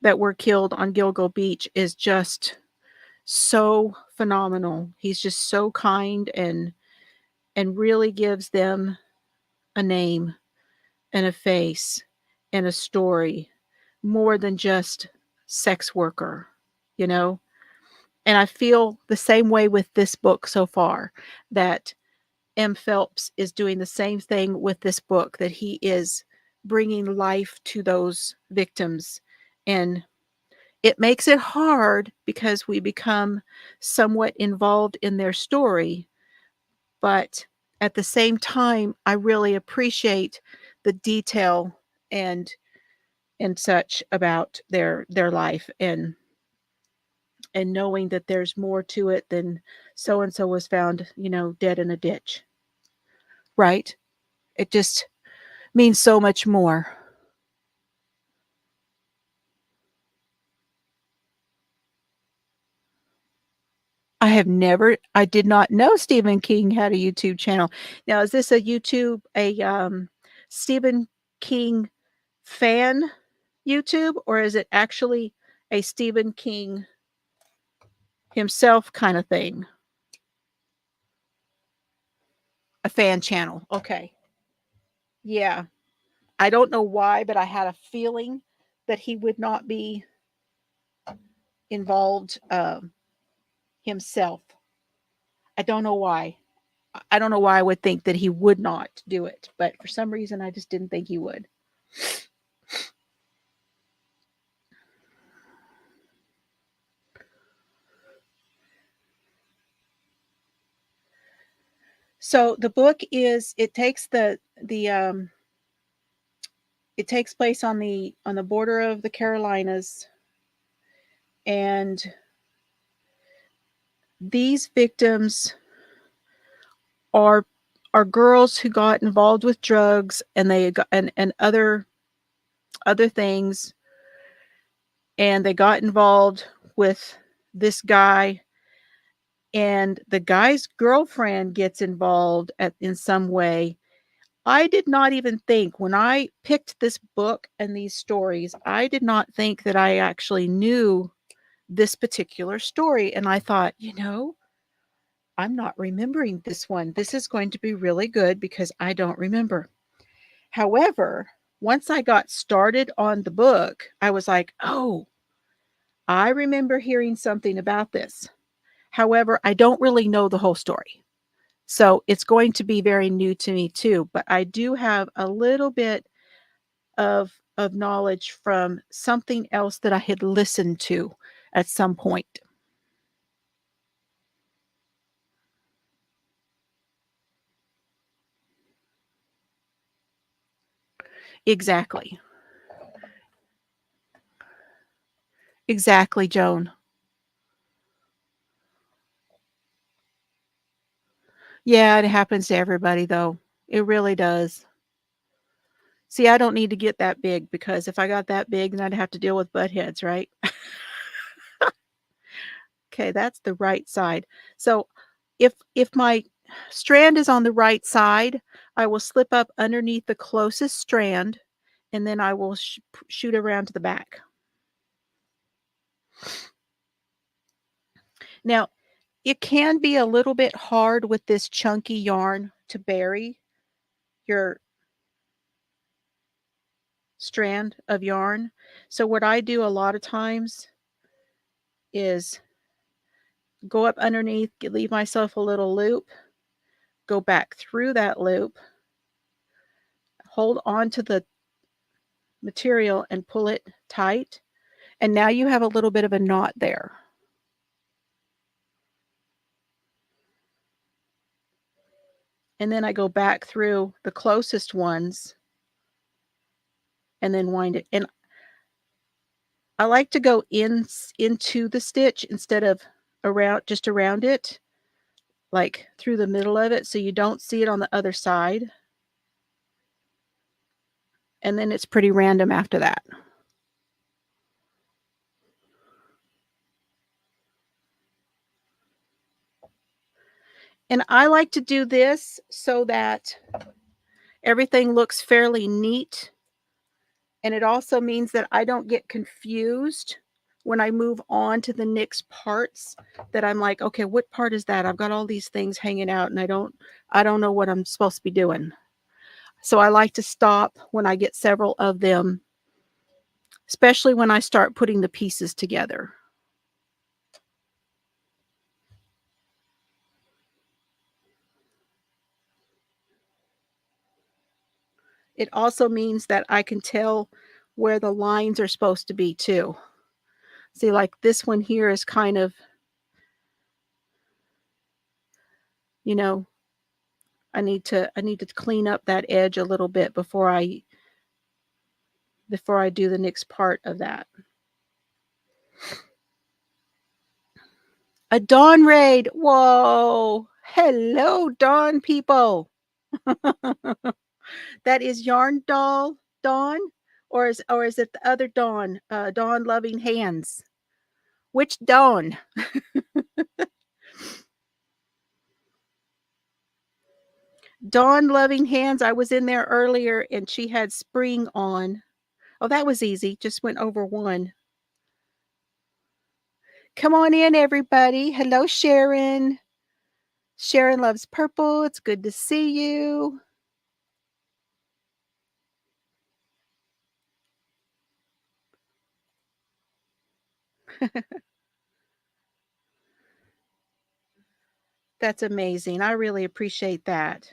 were killed on Gilgo Beach is just so phenomenal. He's just so kind and really gives them a name and a face and a story more than just sex worker, you know? And I feel the same way with this book so far, that M. Phelps is doing the same thing with this book, that he is bringing life to those victims. And it makes it hard because we become somewhat involved in their story. But at the same time, I really appreciate the detail and such about their life, and knowing that there's more to it than so and so was found, dead in a ditch. Right? It just means so much more. I did not know Stephen King had a YouTube channel. Now, is this a Stephen King fan YouTube, or is it actually a Stephen King himself kind of thing? A fan channel. Okay. Yeah. I don't know why, but I had a feeling that he would not be involved himself. I don't know why. I don't know why I would think that he would not do it, but for some reason I just didn't think he would. So the book is it takes the it takes place on the border of the Carolinas, and these victims are are girls who got involved with drugs and they got and other things, and they got involved with this guy, and the guy's girlfriend gets involved in some way. I did not even think when I picked this book and these stories, I did not think that I actually knew this particular story. And I thought, I'm not remembering this one. This is going to be really good because I don't remember. However, once I got started on the book, I was like, oh, I remember hearing something about this. However, I don't really know the whole story. So it's going to be very new to me too, but I do have a little bit of knowledge from something else that I had listened to at some point. Exactly. Exactly, Joan. Yeah, it happens to everybody though. It really does. See, I don't need to get that big because if I got that big, then I'd have to deal with butt heads, right? Okay, that's the right side. So if my strand is on the right side, I will slip up underneath the closest strand and then I will shoot around to the back. Now, it can be a little bit hard with this chunky yarn to bury your strand of yarn. So what I do a lot of times is go up underneath, leave myself a little loop, go back through that loop, hold on to the material and pull it tight. And now you have a little bit of a knot there. And then I go back through the closest ones and then wind it. And I like to go into the stitch instead of around it, like through the middle of it so you don't see it on the other side. And then it's pretty random after that. And I like to do this so that everything looks fairly neat. And it also means that I don't get confused when I move on to the next parts, that I'm like, okay, what part is that? I've got all these things hanging out and I don't know what I'm supposed to be doing. So I like to stop when I get several of them, especially when I start putting the pieces together. It also means that I can tell where the lines are supposed to be too. See, like this one here is kind of, you know, I need to clean up that edge a little bit before I do the next part of that. A dawn raid. Whoa. Hello, dawn people. That is yarn doll Dawn, or is it the other Dawn? Dawn loving hands. Which Dawn? Dawn loving hands. I was in there earlier and she had spring on. Oh, that was easy. Just went over one. Come on in, everybody. Hello, Sharon. Sharon loves purple. It's good to see you. That's amazing. I really appreciate that.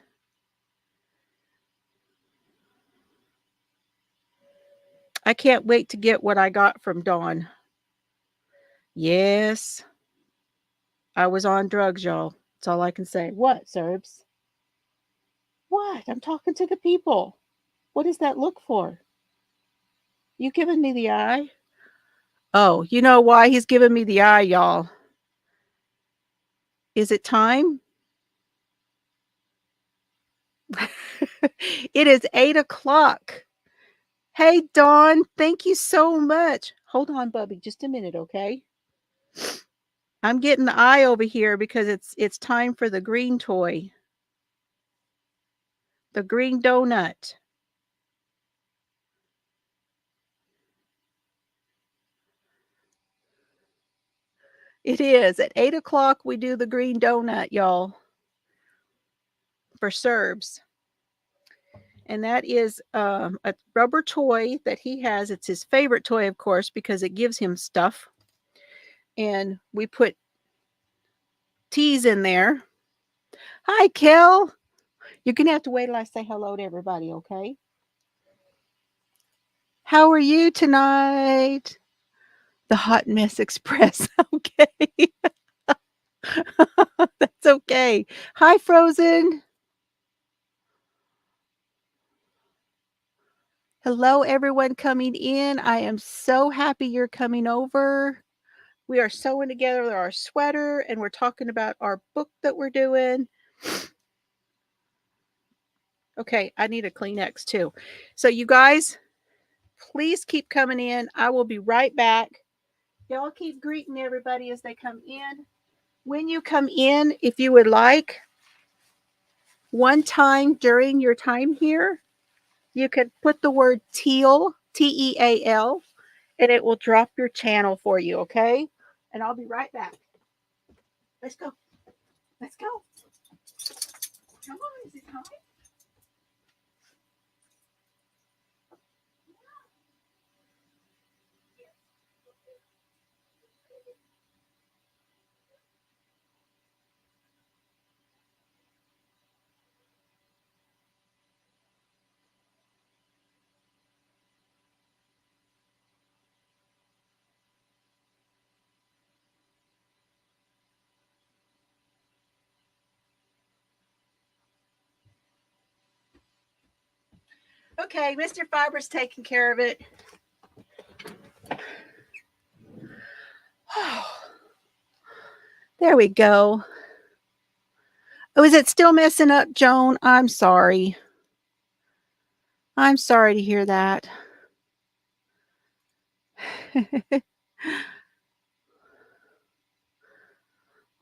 I can't wait to get what I got from Dawn. Yes, I was on drugs, y'all. That's all I can say. What, Serbs? What? I'm talking to the people. What does that look for? You giving me the eye? Oh, you know why he's giving me the eye, y'all. Is it time? It is 8 o'clock. Hey, Dawn, thank you so much. Hold on, Bubby, just a minute, okay? I'm getting the eye over here because it's time for the green toy. The green donut. It is. At 8 o'clock, we do the green donut, y'all, for Serbs. And that is a rubber toy that he has. It's his favorite toy, of course, because it gives him stuff. And we put teas in there. Hi, Kel. You're going to have to wait till I say hello to everybody, okay? How are you tonight? The Hot Mess Express. Okay. That's okay. Hi, Frozen. Hello, everyone coming in. I am so happy you're coming over. We are sewing together our sweater and we're talking about our book that we're doing. Okay, I need a Kleenex too. So, you guys, please keep coming in. I will be right back. Y'all keep greeting everybody as they come in. When you come in, if you would like, one time during your time here, you could put the word teal, T-E-A-L, and it will drop your channel for you, okay? And I'll be right back. Let's go. Let's go. Come on, is it time? Okay, Mr. Fiber's taking care of it. There we go. Oh, is it still messing up, Joan? I'm sorry. I'm sorry to hear that.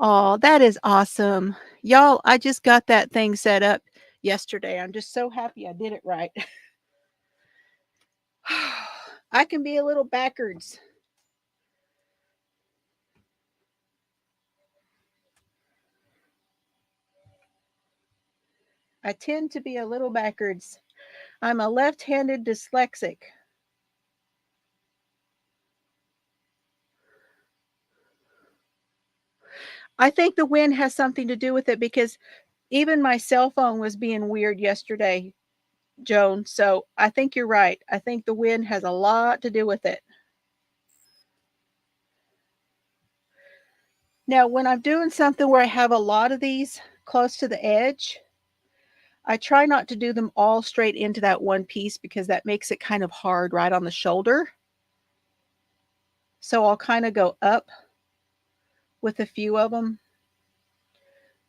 Oh, that is awesome. Y'all, I just got that thing set up yesterday. I'm just so happy I did it right. I can be a little backwards. I tend to be a little backwards. I'm a left-handed dyslexic. I think the wind has something to do with it because even my cell phone was being weird yesterday, Joan. So I think you're right. I think the wind has a lot to do with it. Now, when I'm doing something where I have a lot of these close to the edge, I try not to do them all straight into that one piece because that makes it kind of hard right on the shoulder. So I'll kind of go up with a few of them.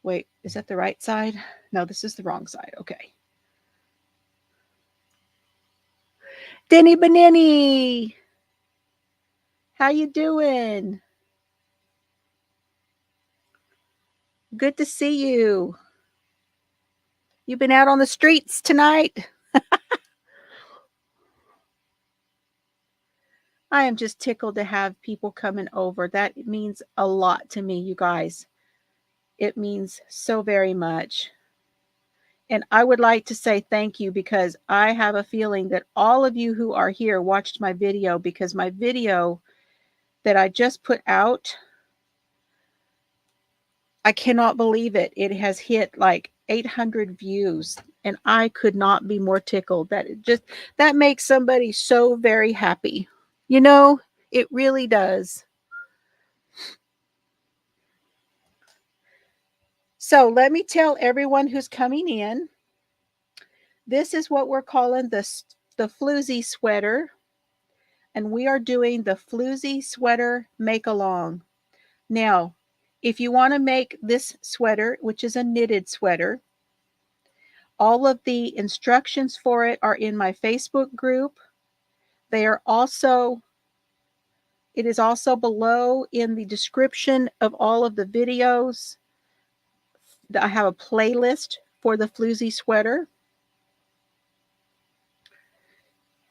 Wait, is that the right side? No, this is the wrong side. Okay. Denny Benini, how you doing? Good to see you. You've been out on the streets tonight? I am just tickled to have people coming over. That means a lot to me, you guys. It means so very much. And I would like to say thank you because I have a feeling that all of you who are here watched my video because my video that I just put out. I cannot believe it. It has hit like 800 views, and I could not be more tickled. That makes somebody so very happy. You know, it really does. So let me tell everyone who's coming in. This is what we're calling the Floozie sweater, and we are doing the Floozie sweater make along. Now, if you want to make this sweater, which is a knitted sweater, all of the instructions for it are in my Facebook group. They are also, it is also below in the description of all of the videos. I have a playlist for the Floozie sweater.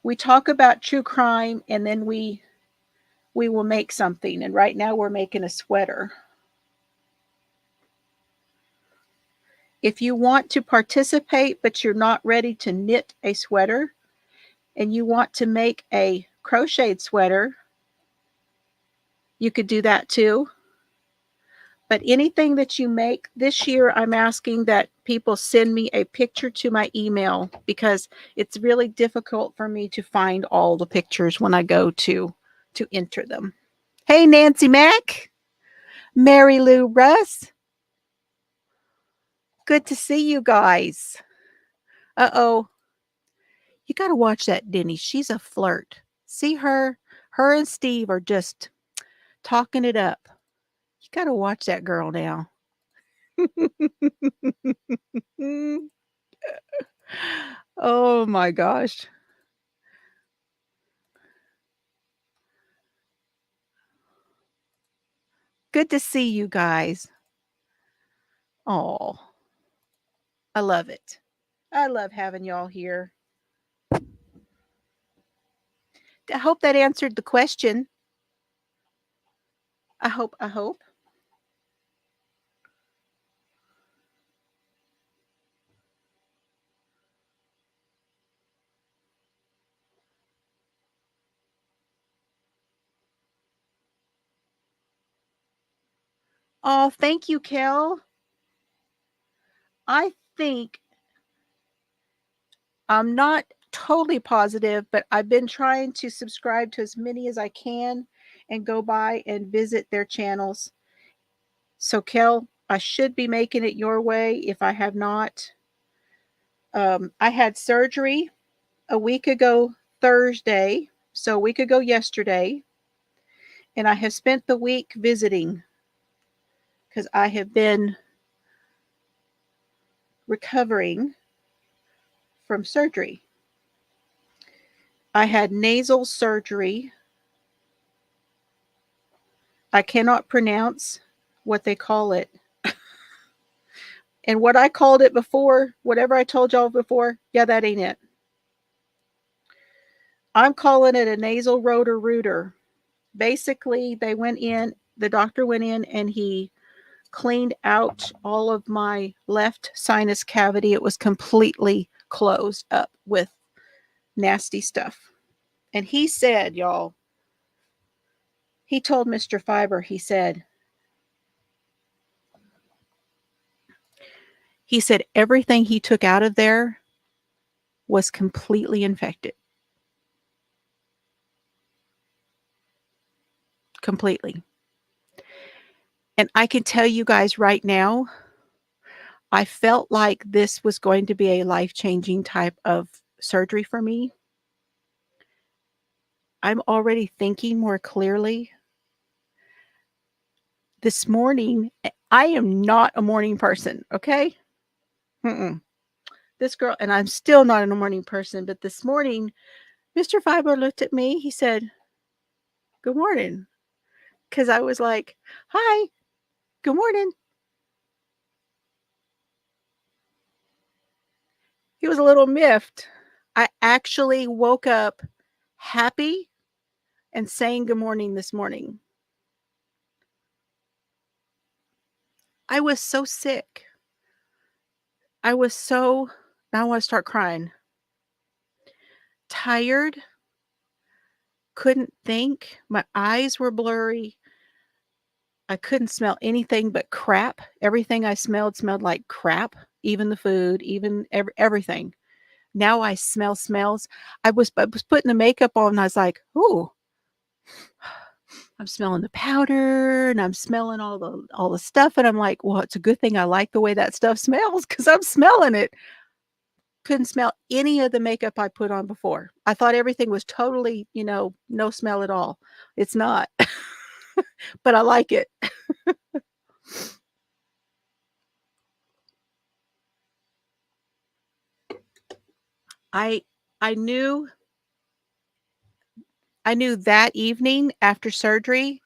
We talk about true crime, and then we will make something. And right now we're making a sweater. If you want to participate, but you're not ready to knit a sweater, and you want to make a crocheted sweater, you could do that too. But anything that you make this year, I'm asking that people send me a picture to my email, because it's really difficult for me to find all the pictures when I go to enter them. Hey, Nancy Mack, Mary Lou Russ. Good to see you guys. Uh-oh. You got to watch that Denny. She's a flirt. See her? Her and Steve are just talking it up. You got to watch that girl now. Oh my gosh. Good to see you guys. Oh, I love it. I love having y'all here. I hope that answered the question. I hope. Oh, thank you, Kel. I think I'm not totally positive, but I've been trying to subscribe to as many as I can and go by and visit their channels. So, Kel, I should be making it your way if I have not. I had surgery a week ago Thursday, so a week ago yesterday, and I have spent the week visiting because I have been recovering from surgery. I had nasal surgery. I cannot pronounce what they call it. And what I called it before, whatever I told y'all before, yeah, that ain't it. I'm calling it a nasal rotor-rooter. Basically, the doctor went in and he cleaned out all of my left sinus cavity. It was completely closed up with nasty stuff. And he said, y'all, he told Mr. Fiber, he said everything he took out of there was completely infected. Completely. And I can tell you guys right now, I felt like this was going to be a life-changing type of surgery for me. I'm already thinking more clearly. This morning, I am not a morning person, okay? This girl, and I'm still not a morning person, but this morning, Mr. Fiber looked at me. He said, "Good morning." Because I was like, "Hi, good morning." He was a little miffed. I actually woke up happy and saying good morning this morning. I was so sick. I was so, now I want to start crying. Tired, couldn't think. My eyes were blurry. I couldn't smell anything but crap. Everything I smelled like crap, even the food, even everything. Now I smell smells. I was putting the makeup on and I was like, "Ooh, I'm smelling the powder and I'm smelling all the stuff," and I'm like, "Well, it's a good thing I like the way that stuff smells because 'cause I'm smelling it." Couldn't smell any of the makeup I put on before. I thought everything was totally, no smell at all. It's not, but I like it. I I knew I knew that evening after surgery,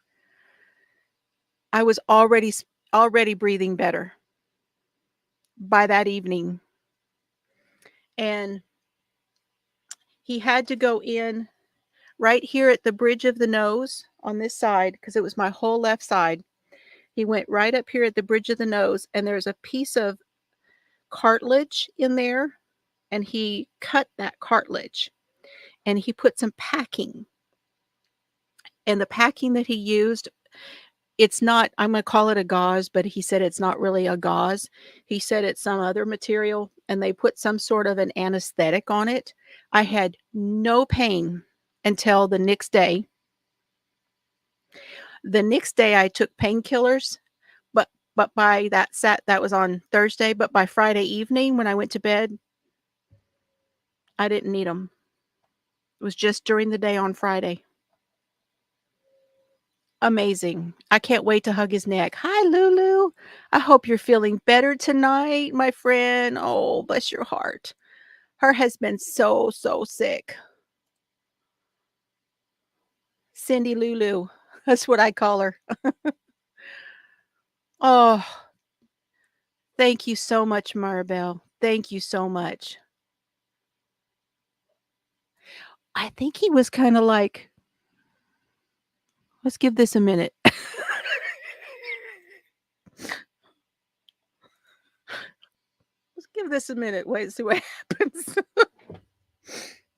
I was already breathing better by that evening, and he had to go in right here at the bridge of the nose on this side because it was my whole left side. He went right up here at the bridge of the nose, and there's a piece of cartilage in there, and he cut that cartilage, and he put some packing, and the packing that he used, it's not, I'm gonna call it a gauze, but he said it's not really a gauze. He said it's some other material, and they put some sort of an anesthetic on it. I had no pain until the next day. The next day, I took painkillers, but by that was on Thursday, but by Friday evening when I went to bed, I didn't need them. It was just during the day on Friday. Amazing. I can't wait to hug his neck. "Hi, Lulu. I hope you're feeling better tonight, my friend." Oh, bless your heart. Her has been so, so sick. Cindy Lulu. That's what I call her. Oh, thank you so much, Maribel. Thank you so much. I think he was kinda like, "Let's give this a minute." "Let's give this a minute. Wait and see what happens."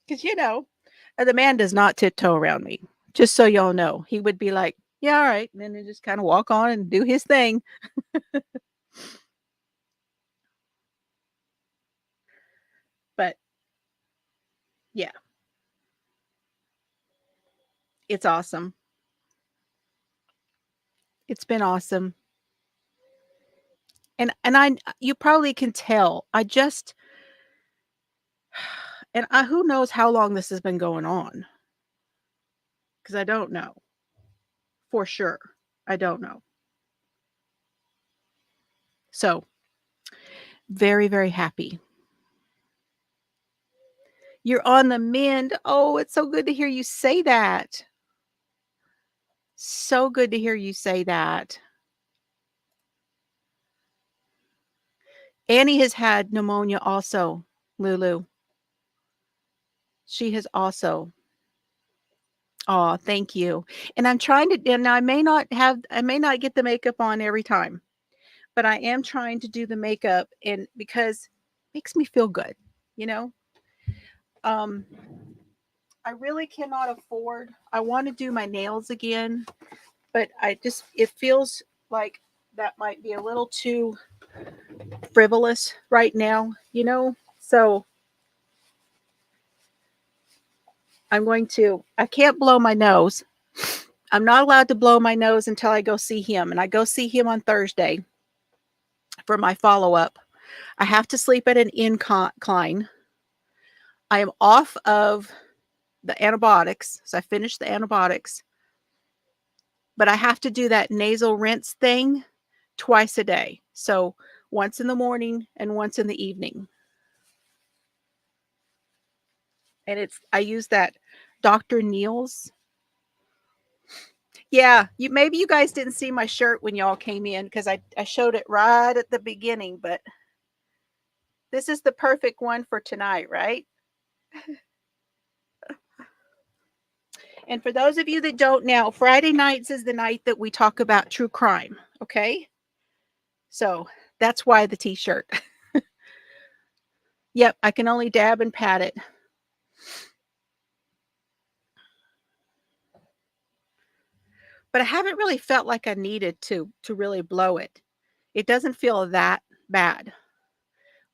'Cause, the man does not tiptoe around me, just so y'all know. He would be like, "Yeah, alright," and then he just kinda walk on and do his thing. But, yeah, it's awesome. It's been awesome. And you probably can tell, who knows how long this has been going on, because I don't know for sure. I don't know. So, very, very happy. You're on the mend. Oh, it's so good to hear you say that. So good to hear you say that. Annie has had pneumonia also, Lulu. She has also. Oh, thank you. And I'm trying to, and I may not get the makeup on every time, but I am trying to do the makeup and because it makes me feel good, you know? Um, I really cannot afford, I want to do my nails again, but it feels like that might be a little too frivolous right now, you know? So I can't blow my nose. I'm not allowed to blow my nose until I go see him. And I go see him on Thursday for my follow up. I have to sleep at an incline. I am off of the antibiotics. So I finished the antibiotics, but I have to do that nasal rinse thing twice a day. So once in the morning and once in the evening. And I use that Dr. Neal's. Yeah, maybe you guys didn't see my shirt when y'all came in because I showed it right at the beginning, but this is the perfect one for tonight, right? And for those of you that don't know, Friday nights is the night that we talk about true crime, okay? So that's why the t-shirt. Yep, I can only dab and pat it. but I haven't really felt like I needed to really blow it. It doesn't feel that bad,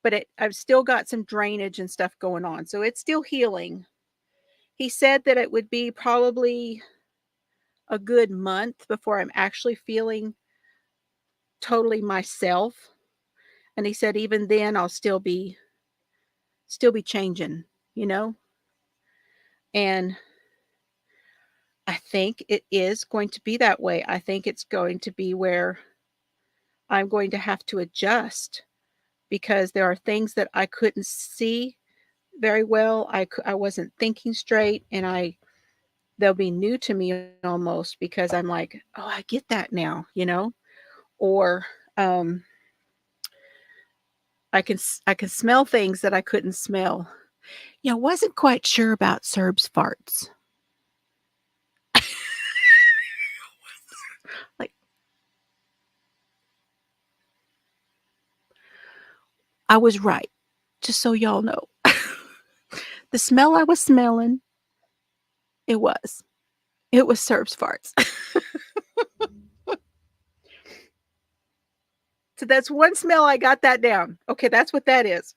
but I've still got some drainage and stuff going on, so it's still healing. He said that it would be probably a good month before I'm actually feeling totally myself, and he said even then I'll still be changing, you know? And I think it is going to be that way. I think it's going to be where I'm going to have to adjust because there are things that I couldn't see very well. I wasn't thinking straight, and they'll be new to me almost because I'm like, "Oh, I get that now," you know? Or, um, I can smell things that I couldn't smell. Yeah, wasn't quite sure about Serb's farts. Like, I was right, just so y'all know. The smell I was smelling, it was. It was Serb's farts. So that's one smell I got that down. Okay, that's what that is.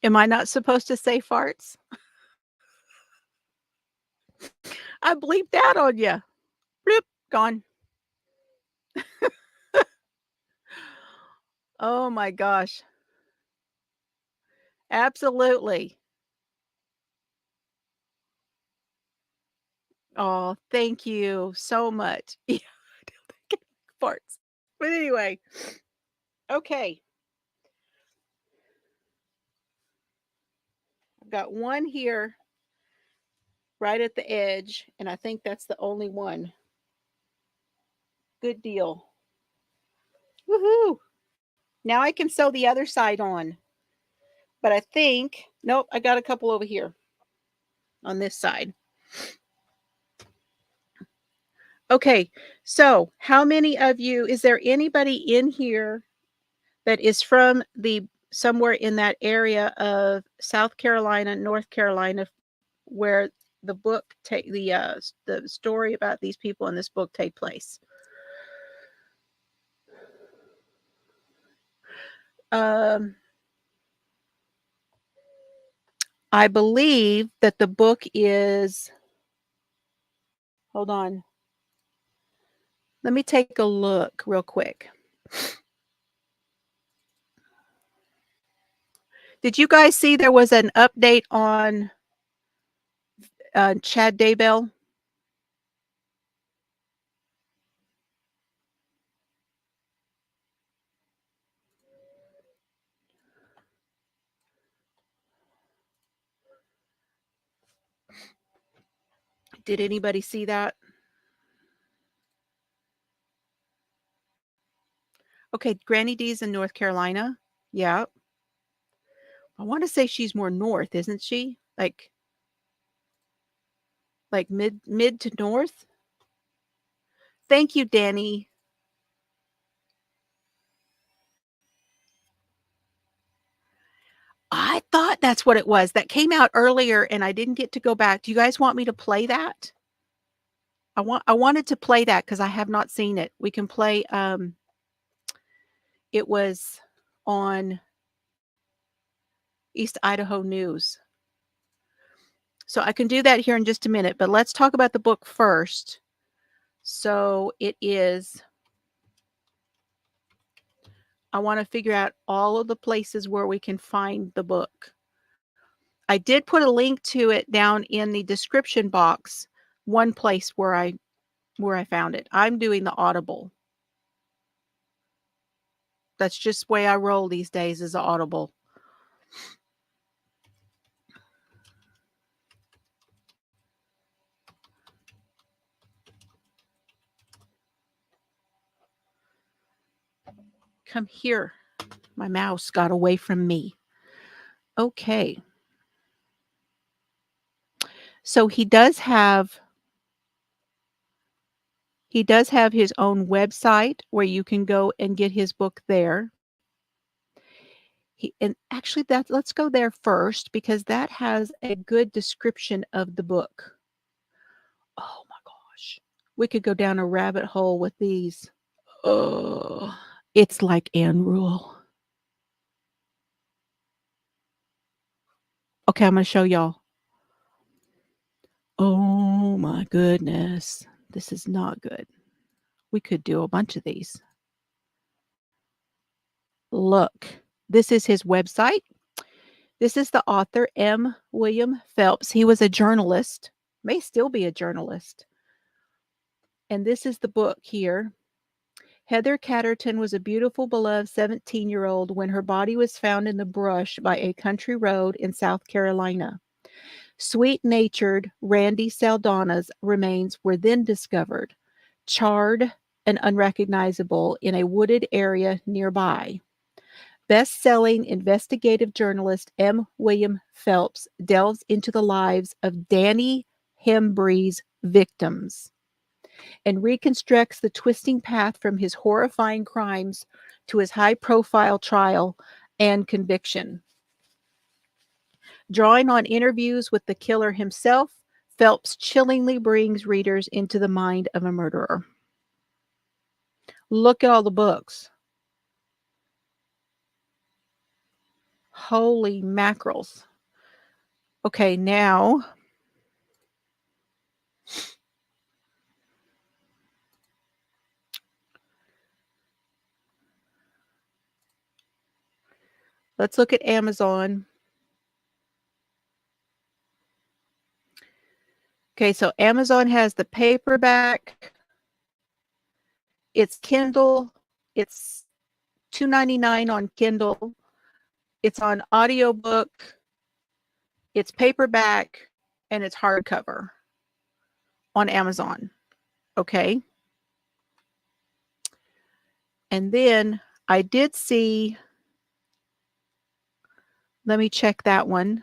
Am I not supposed to say farts? I bleeped out on you. Bloop, gone. Oh my gosh. Absolutely. Oh, thank you so much. Yeah, farts. But anyway, okay. I've got one here right at the edge, and I think that's the only one. Good deal. Woohoo! Now I can sew the other side on. But I think nope, I got a couple over here on this side. Okay, so how many of you is there anybody in here that is from the somewhere in that area of South Carolina, North Carolina, where the book take the story about these people in this book take place? Um, I believe that the book is hold on. Let me take a look real quick. Did you guys see there was an update on Chad Daybell? Did anybody see that? Okay, Granny D's in North Carolina. Yeah. I wanna say she's more north, isn't she? Like mid to north? Thank you, Danny. I thought that's what it was. That came out earlier and I didn't get to go back. Do you guys want me to play that? I wanted to play that because I have not seen it. We can play, it was on East Idaho News. So I can do that here in just a minute, but let's talk about the book first. So it is I wanna figure out all of the places where we can find the book. I did put a link to it down in the description box, one place where I found it. I'm doing the Audible. That's just the way I roll these days is Audible. come here. My mouse got away from me. Okay. So he does have his own website where you can go and get his book there. And actually let's go there first because that has a good description of the book. Oh my gosh. We could go down a rabbit hole with these. Oh, it's like Anne Rule. Okay, I'm going to show y'all. Oh my goodness. This is not good. We could do a bunch of these. Look, this is his website. This is the author, M. William Phelps. He was a journalist, may still be a journalist. And this is the book here. Heather Catterton was a beautiful, beloved 17-year-old when her body was found in the brush by a country road in South Carolina. Sweet-natured Randy Saldana's remains were then discovered, charred and unrecognizable in a wooded area nearby. Best-selling investigative journalist M. William Phelps delves into the lives of Danny Hembree's victims and reconstructs the twisting path from his horrifying crimes to his high-profile trial and conviction. Drawing on interviews with the killer himself, Phelps chillingly brings readers into the mind of a murderer. Look at all the books. Holy mackerels. Okay, now let's look at Amazon. Okay, so Amazon has the paperback. It's Kindle. It's $2.99 on Kindle. It's on audiobook. It's paperback, and it's hardcover on Amazon. Okay. And then I did see, let me check that one.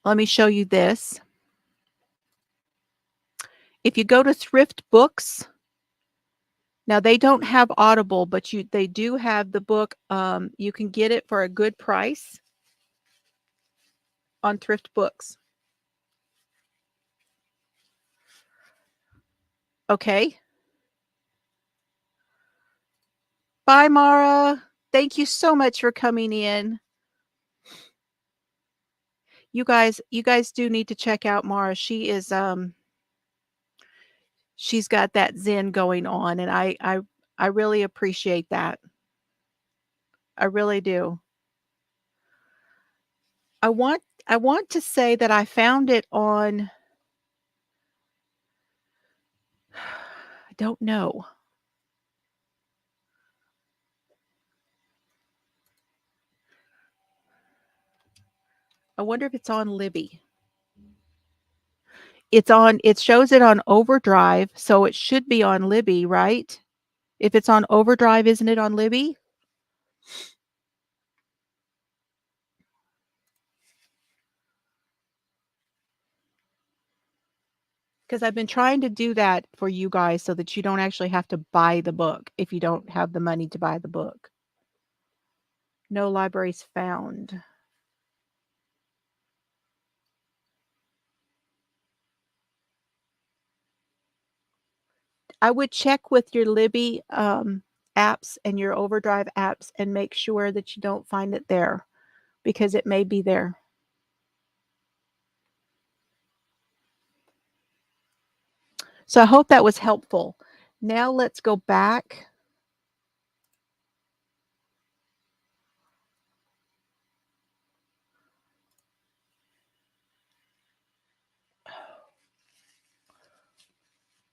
Let me show you this. If you go to Thrift Books, now they don't have Audible, but they do have the book. You can get it for a good price on Thrift Books. Okay. Bye, Mara. Thank you so much for coming in. You guys do need to check out Mara. She is she's got that zen going on, and I really appreciate that. I really do. I want to say that I found it on I don't know. I wonder if it's on Libby. It shows it on Overdrive, so it should be on Libby, right? If it's on Overdrive, isn't it on Libby? Because I've been trying to do that for you guys so that you don't actually have to buy the book if you don't have the money to buy the book. No libraries found. I would check with your Libby apps and your Overdrive apps and make sure that you don't find it there because it may be there. So I hope that was helpful. Now let's go back.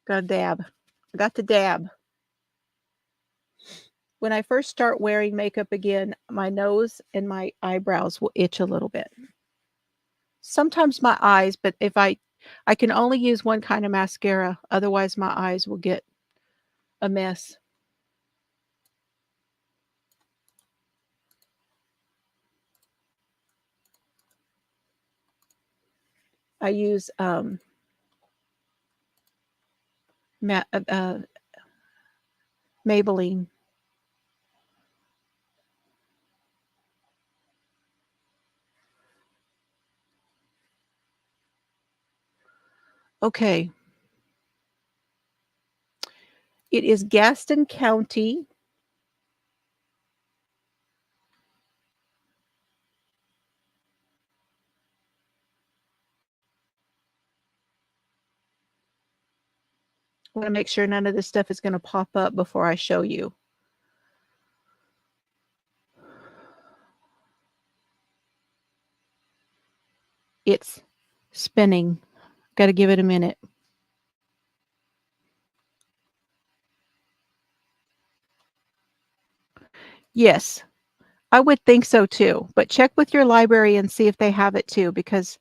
Got a dab. I got the dab. When I first start wearing makeup again, my nose and my eyebrows will itch a little bit. Sometimes my eyes, but if I I can only use one kind of mascara, otherwise my eyes will get a mess. I use Maybelline. Okay. It is Gaston County. I want to make sure none of this stuff is going to pop up before I show you. It's spinning. Got to give it a minute. Yes, I would think so too. But check with your library and see if they have it too, because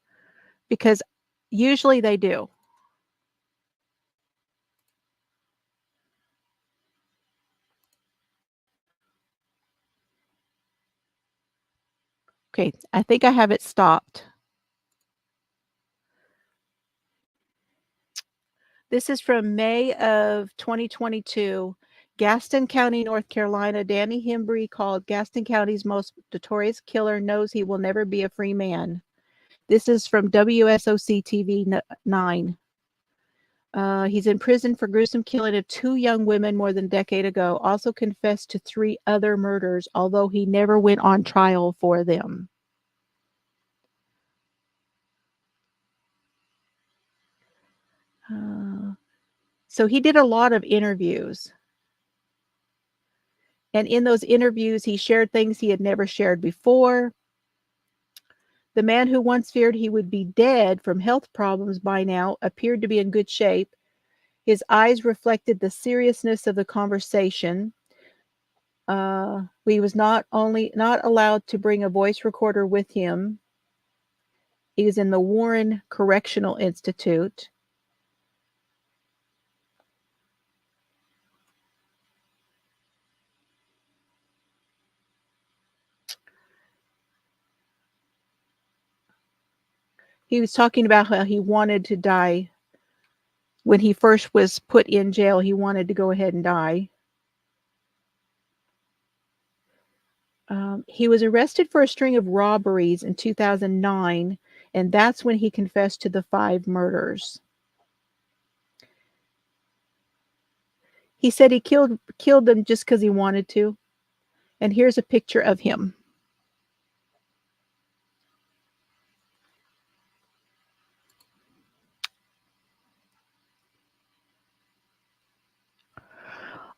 usually they do. Okay, I think I have it stopped. This is from May of 2022. Gaston County, North Carolina. Danny Hembry, called Gaston County's most notorious killer, knows he will never be a free man. This is from WSOC TV 9. He's in prison for gruesome killing of 2 young women more than a decade ago. Also confessed to 3 other murders, although he never went on trial for them. So he did a lot of interviews. And in those interviews, he shared things he had never shared before. The man who once feared he would be dead from health problems by now appeared to be in good shape. His eyes reflected the seriousness of the conversation. He was not allowed to bring a voice recorder with him. He was in the Warren Correctional Institute. He was talking about how he wanted to die. When he first was put in jail, he wanted to go ahead and die. He was arrested for a string of robberies in 2009, and that's when he confessed to the 5 murders. He said he killed them just because he wanted to. And here's a picture of him.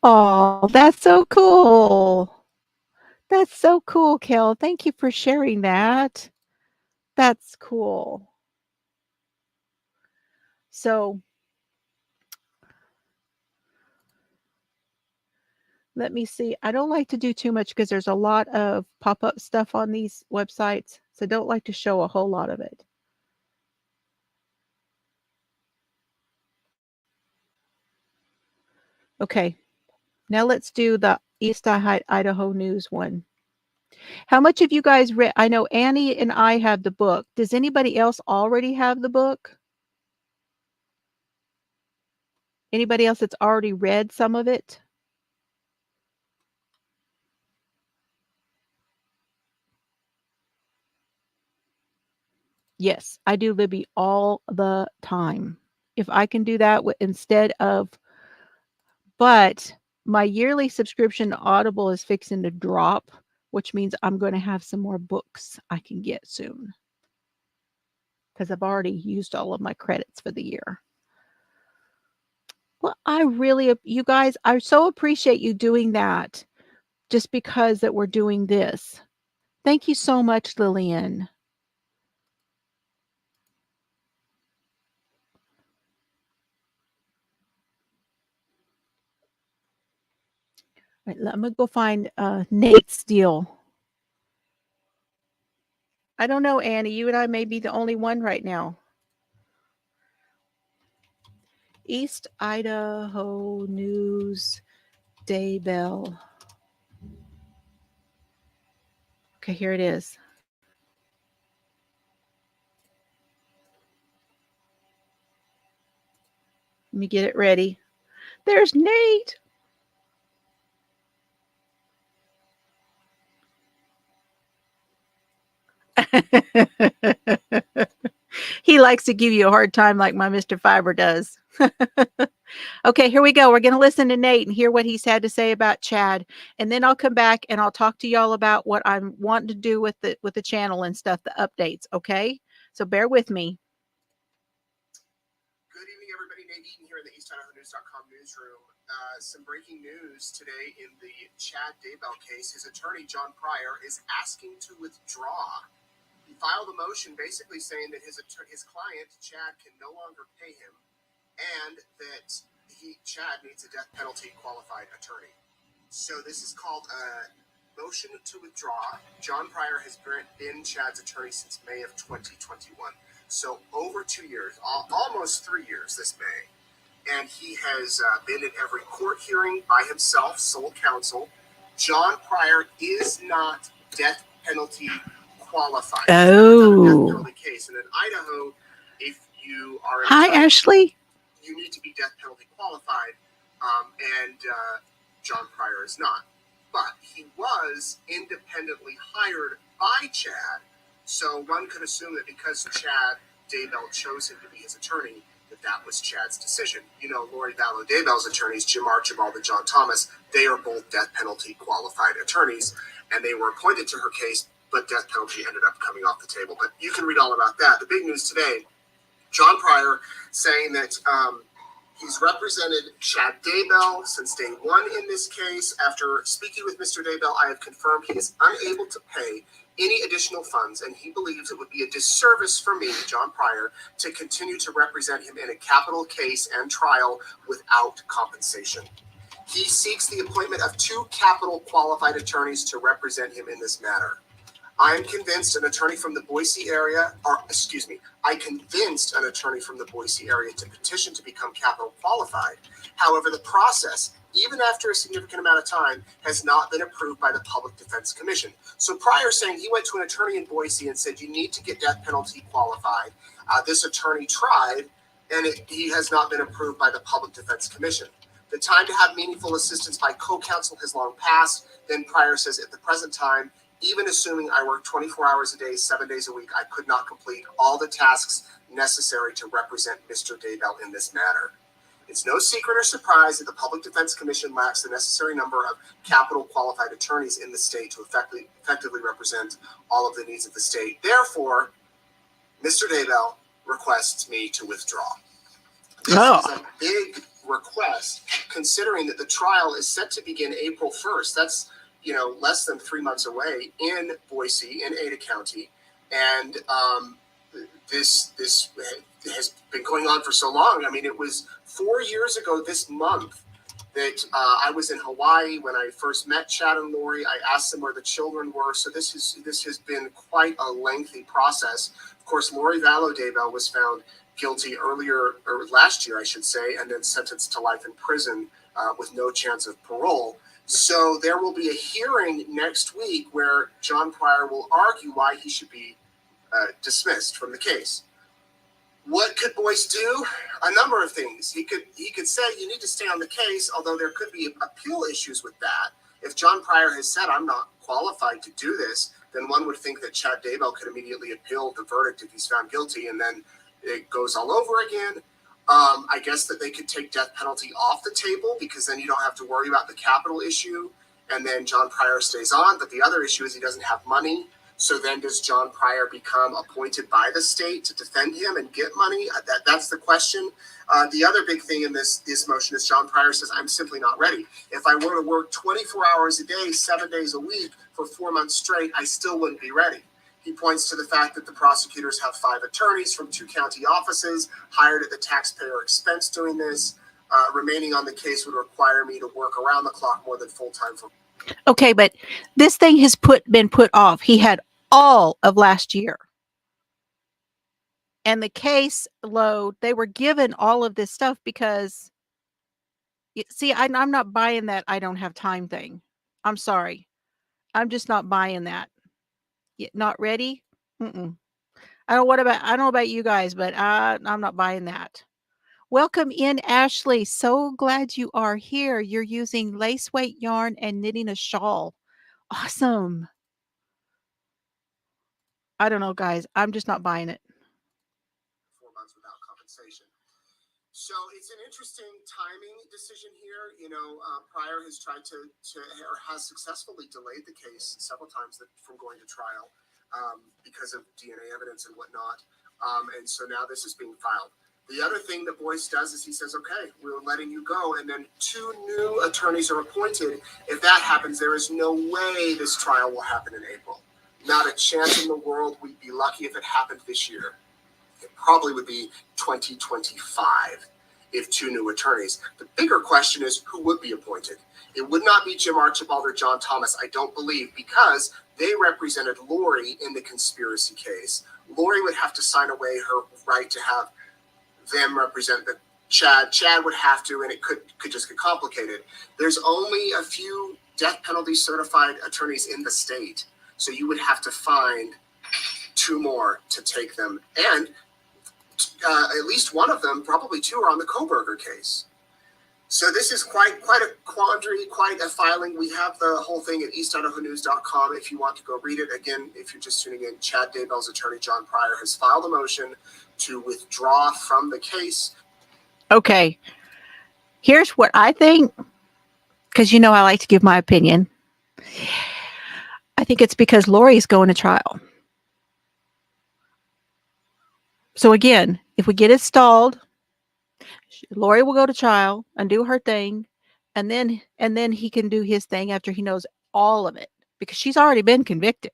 Oh, that's so cool. That's so cool, Kel. Thank you for sharing that. That's cool. So let me see. I don't like to do too much because there's a lot of pop-up stuff on these websites. So I don't like to show a whole lot of it. Okay. Now let's do the East Idaho News one. How much have you guys read? I know Annie and I have the book. Does anybody else already have the book? Anybody else that's already read some of it? Yes, I do Libby all the time. If I can do that instead of, but my yearly subscription to Audible is fixing to drop, which means I'm going to have some more books I can get soon because I've already used all of my credits for the year. Well, you guys, I so appreciate you doing that just because that we're doing this. Thank you so much, Lillian. Right, I'm gonna go find Nate's deal. I don't know, Annie. You and I may be the only one right now. East Idaho News Daybell. Okay, here it is. Let me get it ready. There's Nate. He likes to give you a hard time like my Mr. Fiber does. Okay, here we go. We're going to listen to Nate and hear what he's had to say about Chad, and then I'll come back and I'll talk to y'all about what I'm wanting to do with the channel and stuff, the updates. Okay, so bear with me. Good evening, everybody. Nate Eaton here in the EastIdahoNews.com newsroom. Some breaking news today in the Chad Daybell case. His attorney, John Pryor, is asking to withdraw. He filed a motion basically saying that his client, Chad, can no longer pay him, and that Chad needs a death penalty qualified attorney. So this is called a motion to withdraw. John Pryor has been Chad's attorney since May of 2021. So over 2 years, almost 3 years this May. And he has been at every court hearing by himself, sole counsel. John Pryor is not death penalty qualified. Oh. Death penalty case. And in Idaho, if you are Hi, Ashley. You need to be death penalty qualified, and John Pryor is not. But he was independently hired by Chad, so one could assume that because Chad Daybell chose him to be his attorney, that was Chad's decision. You know, Lori Vallow Daybell's attorneys, Jim Archibald and John Thomas, they are both death penalty qualified attorneys, and they were appointed to her case, but death penalty ended up coming off the table. But you can read all about that. The big news today, John Pryor saying that he's represented Chad Daybell since day one in this case. After speaking with Mr. Daybell, I have confirmed he is unable to pay any additional funds, and he believes it would be a disservice for me, John Pryor, to continue to represent him in a capital case and trial without compensation. He seeks the appointment of 2 capital qualified attorneys to represent him in this matter. I convinced an attorney from the Boise area to petition to become capital qualified. However, the process, even after a significant amount of time, has not been approved by the Public Defense Commission. So Pryor saying he went to an attorney in Boise and said, you need to get death penalty qualified. This attorney tried, and he has not been approved by the Public Defense Commission. The time to have meaningful assistance by co-counsel has long passed. Then Pryor says, at the present time, even assuming I work 24 hours a day, 7 days a week, I could not complete all the tasks necessary to represent Mr. Daybell in this matter. It's no secret or surprise that the Public Defense Commission lacks the necessary number of capital qualified attorneys in the state to effectively represent all of the needs of the state. Therefore, Mr. Daybell requests me to withdraw. This is a big request, considering that the trial is set to begin April 1st. That's less than 3 months away in Boise, in Ada County. And this has been going on for so long. I mean, it was 4 years ago this month that I was in Hawaii when I first met Chad and Lori. I asked them where the children were. So this has been quite a lengthy process. Of course, Lori Vallow Daybell was found guilty last year, I should say, and then sentenced to life in prison with no chance of parole. So there will be a hearing next week where John Pryor will argue why he should be dismissed from the case. What could Boyce do? A number of things. He could say you need to stay on the case, although there could be appeal issues with that. If John Pryor has said, I'm not qualified to do this, then one would think that Chad Daybell could immediately appeal the verdict if he's found guilty, and then it goes all over again. I guess that they could take death penalty off the table, because then you don't have to worry about the capital issue, and then John Pryor stays on. But the other issue is he doesn't have money. So then does John Pryor become appointed by the state to defend him and get money? That's the question. The other big thing in this motion is John Pryor says, I'm simply not ready. If I were to work 24 hours a day, 7 days a week for 4 months straight, I still wouldn't be ready. He points to the fact that the prosecutors have 5 attorneys from 2 county offices hired at the taxpayer expense doing this. Remaining on the case would require me to work around the clock more than full time for. Okay, but this thing has been put off. He had all of last year. And the case load, they were given all of this stuff because, see, I'm not buying that I don't have time thing. I'm sorry. I'm just not buying that. Not ready? Mm-mm. I don't know about you guys, but I'm not buying that. Welcome in, Ashley. So glad you are here. You're using lace weight yarn and knitting a shawl. Awesome. I don't know, guys. I'm just not buying it. 4 months without compensation. So it's an interesting timing decision here. Pryor has tried to or has successfully delayed the case several times from going to trial because of DNA evidence and whatnot. And so now this is being filed. The other thing that Boyce does is he says, okay, we're letting you go. And then 2 new attorneys are appointed. If that happens, there is no way this trial will happen in April. Not a chance in the world. We'd be lucky if it happened this year. It probably would be 2025 if 2 new attorneys. The bigger question is who would be appointed. It would not be Jim Archibald or John Thomas, I don't believe, because they represented Lori in the conspiracy case. Lori would have to sign away her right to have them represent the Chad. Chad would have to, and it could just get complicated. There's only a few death penalty certified attorneys in the state, so you would have to find 2 more to take them, and at least one of them, probably 2, are on the Koberger case. So this is quite a quandary, quite a filing. We have the whole thing at eastidahonews.com if you want to go read it. Again, if you're just tuning in, Chad Daybell's attorney, John Pryor, has filed a motion to withdraw from the case. Okay. Here's what I think, because I like to give my opinion. I think it's because Lori's going to trial. So again, if we get it stalled, Lori will go to trial and do her thing, and then he can do his thing after he knows all of it, because she's already been convicted.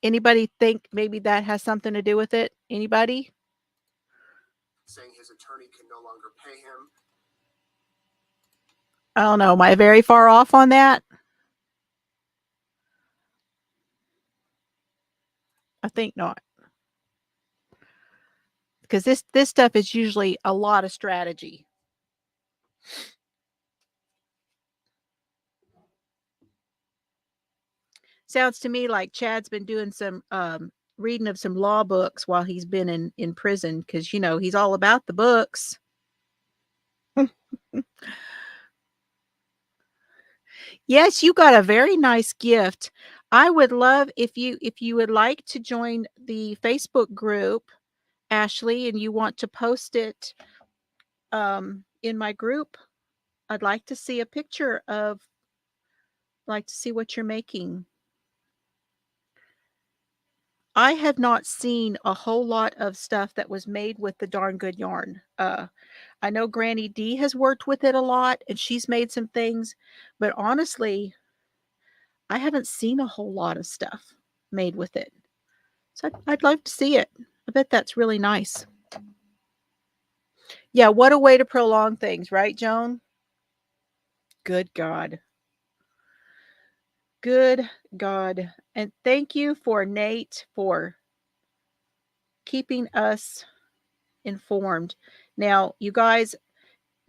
Anybody think maybe that has something to do with it? Anybody? Saying his attorney can no longer pay him. I don't know. Am I very far off on that? I think not. Because this stuff is usually a lot of strategy. Sounds to me like Chad's been doing some reading of some law books while he's been in prison, because he's all about the books. Yes, you got a very nice gift. I would love if you would like to join the Facebook group, Ashley, and you want to post it in my group. I'd like to see a picture of, like to see what you're making. I have not seen a whole lot of stuff that was made with the darn good yarn. I know Granny D has worked with it a lot, and she's made some things, but honestly, I haven't seen a whole lot of stuff made with it. So I'd love to see it. I bet that's really nice. Yeah, what a way to prolong things, right, Joan? Good God. Good God. And thank you for Nate for keeping us informed. Now, you guys,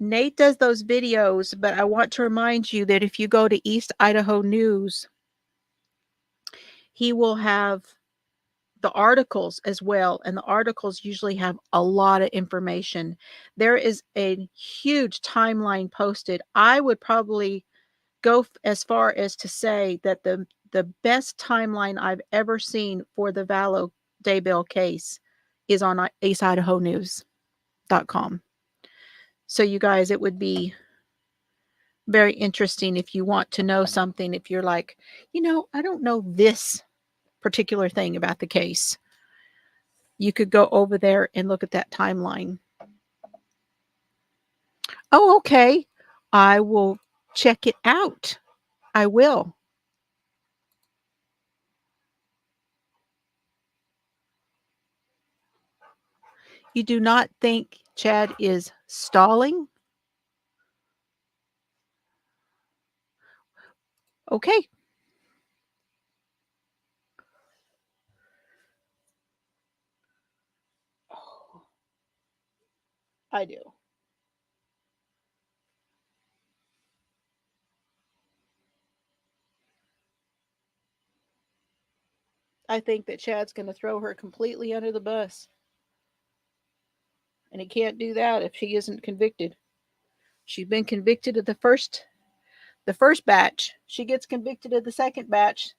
Nate does those videos, but I want to remind you that if you go to East Idaho News, he will have the articles as well, and the articles usually have a lot of information. There is a huge timeline posted. I would probably go as far as to say that the best timeline I've ever seen for the Vallow Daybell case is on eastidahonews.com. So you guys, it would be very interesting if you want to know something. If you're like, I don't know this particular thing about the case, you could go over there and look at that timeline. Oh, okay. I will check it out. I will. You do not think Chad is stalling? Okay. I do. I think that Chad's going to throw her completely under the bus. And he can't do that if she isn't convicted. She's been convicted of the first batch. She gets convicted of the second batch.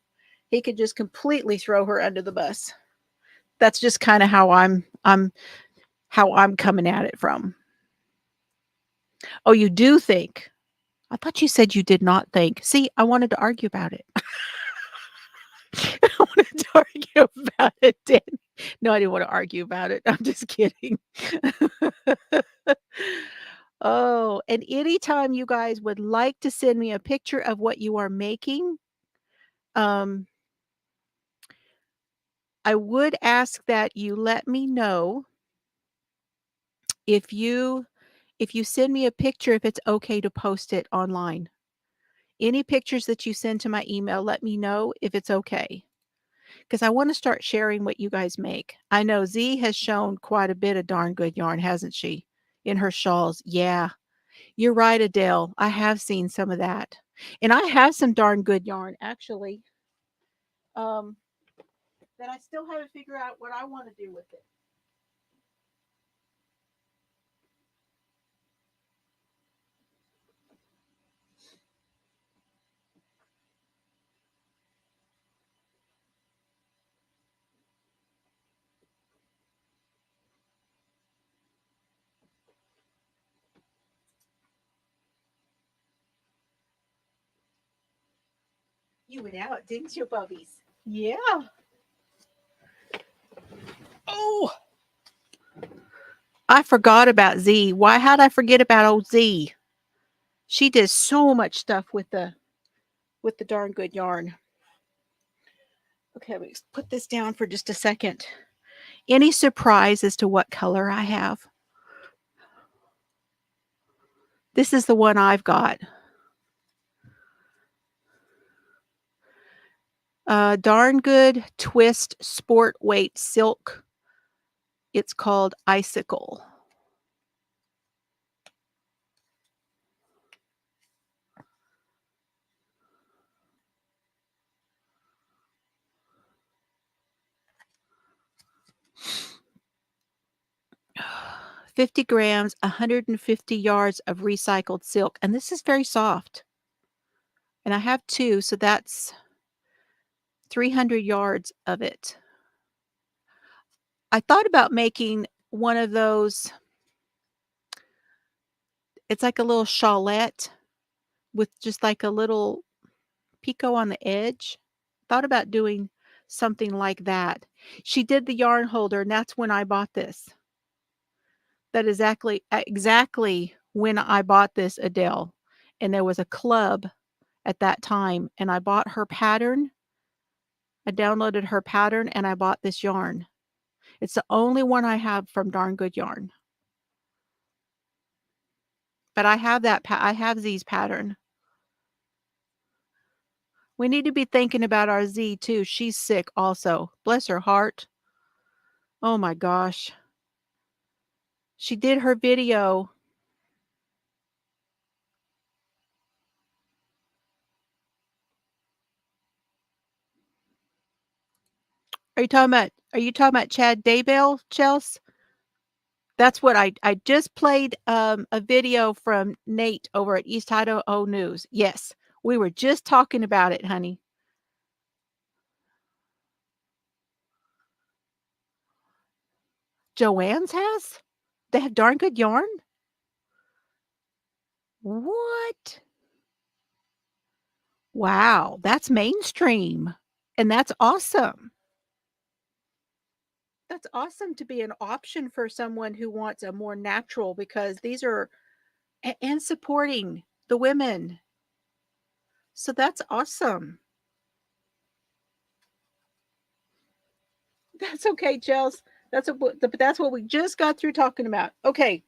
He could just completely throw her under the bus. That's just kind of how I'm coming at it from. Oh, you do think? I thought you said you did not think. See, I wanted to argue about it. I wanted to argue about it, Dan. No, I didn't want to argue about it. I'm just kidding. Oh, and anytime you guys would like to send me a picture of what you are making, um, I would ask that you let me know if you send me a picture, if it's okay to post it online. Any pictures that you send to my email, let me know if it's okay. Because I want to start sharing what you guys make. I know Z has shown quite a bit of darn good yarn, hasn't she? In her shawls. Yeah, you're right, Adele. I have seen some of that. And I have some darn good yarn, actually, um, that I still haven't figured out what I want to do with it. You went out, didn't you, Bubbies? Yeah. Oh, I forgot about Z. Why? How'd I forget about old Z? She did so much stuff with the darn good yarn. Okay, let me put this down for just a second. Any surprise as to what color I have? This is the one I've got. Darn good twist sport weight silk. It's called Icicle. $50 grams, 150 yards of recycled silk. And this is very soft. And I have two, so that's 300 yards of it. I thought about making one of those. It's like a little shawlette with just like a little picot on the edge. Thought about doing something like that. She did the yarn holder, and that's when I bought this. That is exactly when I bought this, Adele. And there was a club at that time, and I bought her pattern. I downloaded her pattern, and I bought this yarn. It's the only one I have from Darn Good Yarn. But I have I have Z's pattern. We need to be thinking about our Z too. She's sick also. Bless her heart. Oh my gosh. She did her video. Are you talking about Chad Daybell, Chels? That's what I just played a video from Nate over at East Idaho News. Yes, we were just talking about it, honey. Joanne's has? They have darn good yarn? What? Wow, that's mainstream. And that's awesome. That's awesome to be an option for someone who wants a more natural, because these are and supporting the women. So that's awesome. That's okay, Chels. That's what we just got through talking about. Okay.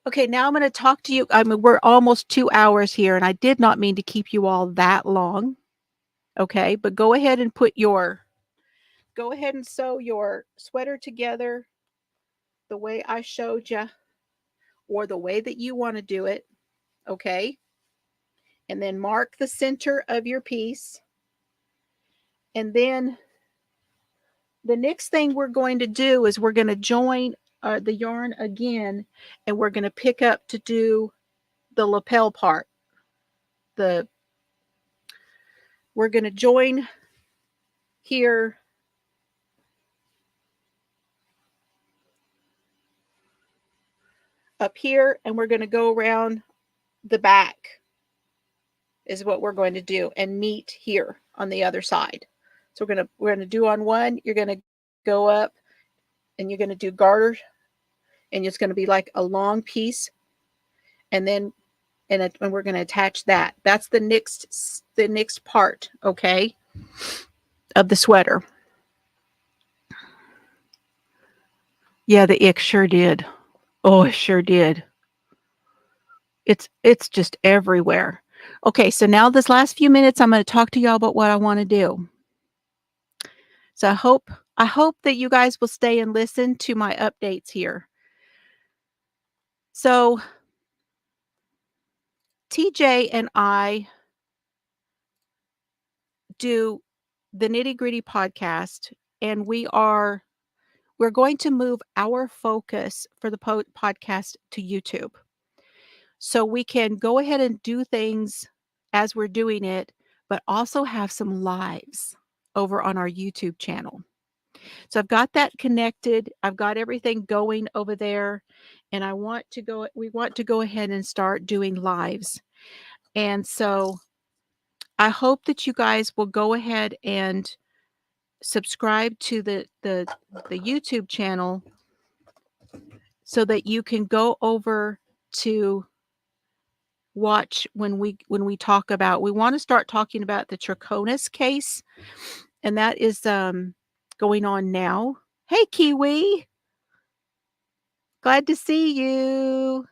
Okay, now I'm going to talk to you. I mean, we're almost 2 hours here, and I did not mean to keep you all that long. Okay, but go ahead and sew your sweater together, the way I showed you or the way that you want to do it, okay? And then mark the center of your piece. And then the next thing we're going to do is we're going to join the yarn again, and we're going to pick up to do the lapel part. We're going to join here up here, and we're going to go around the back is what we're going to do, and meet here on the other side. So we're going to do on one, you're going to go up and you're going to do garter, and it's going to be like a long piece, and then and we're going to attach that. That's the next part, okay, of the sweater. Yeah, the ick sure did. Oh, it sure did. It's just everywhere. Okay, so now this last few minutes, I'm going to talk to y'all about what I want to do. So I hope that you guys will stay and listen to my updates here. So TJ and I do the Nitty Gritty podcast, and we're going to move our focus for the podcast to YouTube. So we can go ahead and do things as we're doing it, but also have some lives over on our YouTube channel. So I've got that connected. I've got everything going over there, and we want to go ahead and start doing lives. And so I hope that you guys will go ahead and subscribe to the YouTube channel so that you can go over to watch when we talk about, we want to start talking about the Trichonis case, and that is going on now. Hey Kiwi, glad to see you.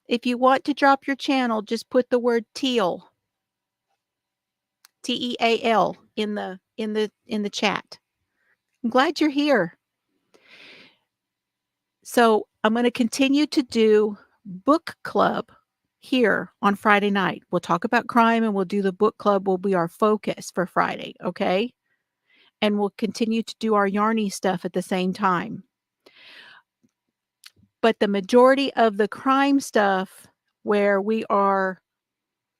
If you want to drop your channel, just put the word teal, TEAL, in the chat. I'm glad you're here. So I'm going to continue to do book club here on Friday night. We'll talk about crime, and we'll do the book club will be our focus for Friday, okay? And we'll continue to do our yarny stuff at the same time. But the majority of the crime stuff, where we are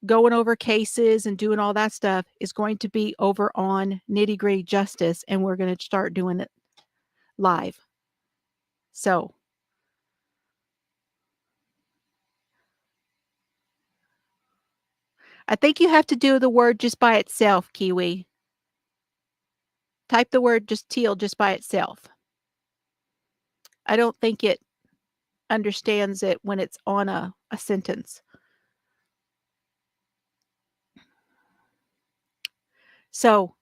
going over cases and doing all that stuff, is going to be over on Nitty Gritty Justice, and we're going to start doing it live. So I think you have to do the word just by itself, Kiwi. Type the word just teal just by itself. I don't think it understands it when it's on a sentence. So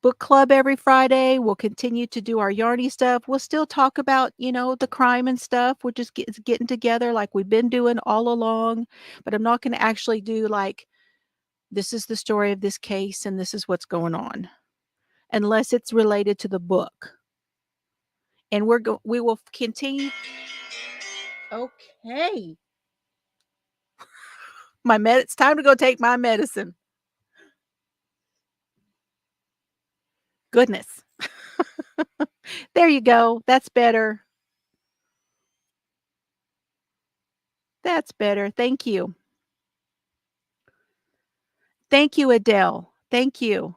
book club every Friday. We'll continue to do our yarny stuff. We'll still talk about, the crime and stuff. We're just getting together like we've been doing all along. But I'm not going to actually do like, this is the story of this case and this is what's going on, unless it's related to the book. And we will continue. Okay. It's time to go take my medicine. Goodness. There you go. That's better. That's better. Thank you. Thank you, Adele. Thank you.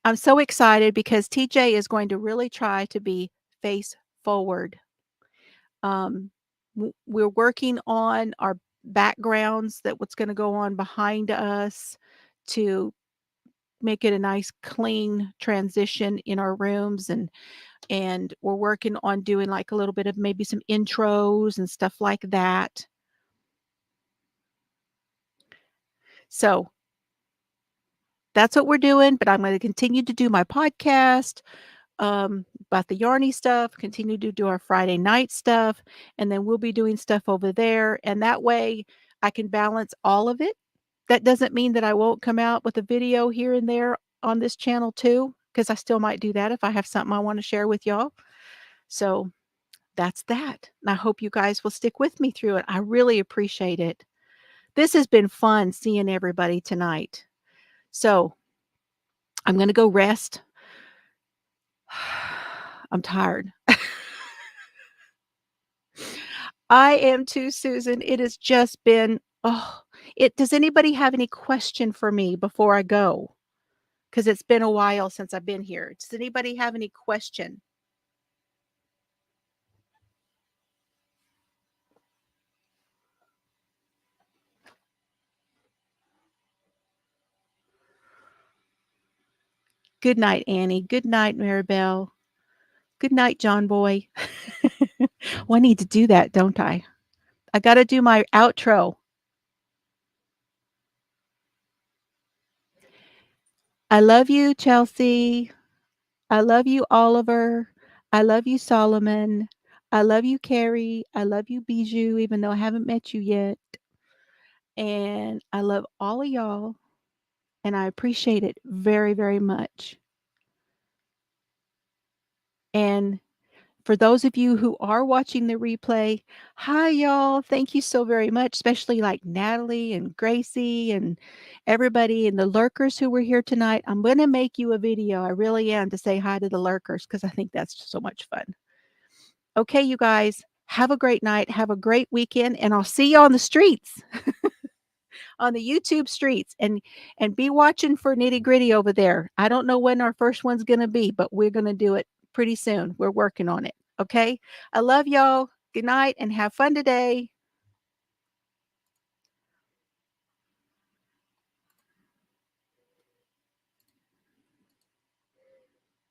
I'm so excited because TJ is going to really try to be face forward. We're working on our backgrounds, that what's going to go on behind us, to make it a nice clean transition in our rooms, and we're working on doing like a little bit of maybe some intros and stuff like that. So that's what we're doing, but I'm going to continue to do my podcast about the yarny stuff, continue to do our Friday night stuff, and then we'll be doing stuff over there. And that way I can balance all of it. That doesn't mean that I won't come out with a video here and there on this channel too. because I still might do that if I have something I want to share with y'all. So that's that. And I hope you guys will stick with me through it. I really appreciate it. This has been fun seeing everybody tonight. So I'm going to go rest. I'm tired. I am too, Susan. It has just been, oh, does anybody have any question for me before I go? Because it's been a while since I've been here. Does anybody have any question? Good night, Annie. Good night, Maribel. Good night, John Boy. Well, I need to do that, don't I? I got to do my outro. I love you, Chelsea. I love you, Oliver. I love you, Solomon. I love you, Carrie. I love you, Bijou, even though I haven't met you yet. And I love all of y'all. And I appreciate it very, very much. And for those of you who are watching the replay, hi, y'all. Thank you so very much, especially like Natalie and Gracie and everybody and the lurkers who were here tonight. I'm going to make you a video. I really am, to say hi to the lurkers because I think that's just so much fun. Okay, you guys, have a great night. Have a great weekend. And I'll see you on the streets, on the YouTube streets. And be watching for Nitty Gritty over there. I don't know when our first one's going to be, but we're going to do it pretty soon. We're working on it. Okay. I love y'all. Good night and have fun today.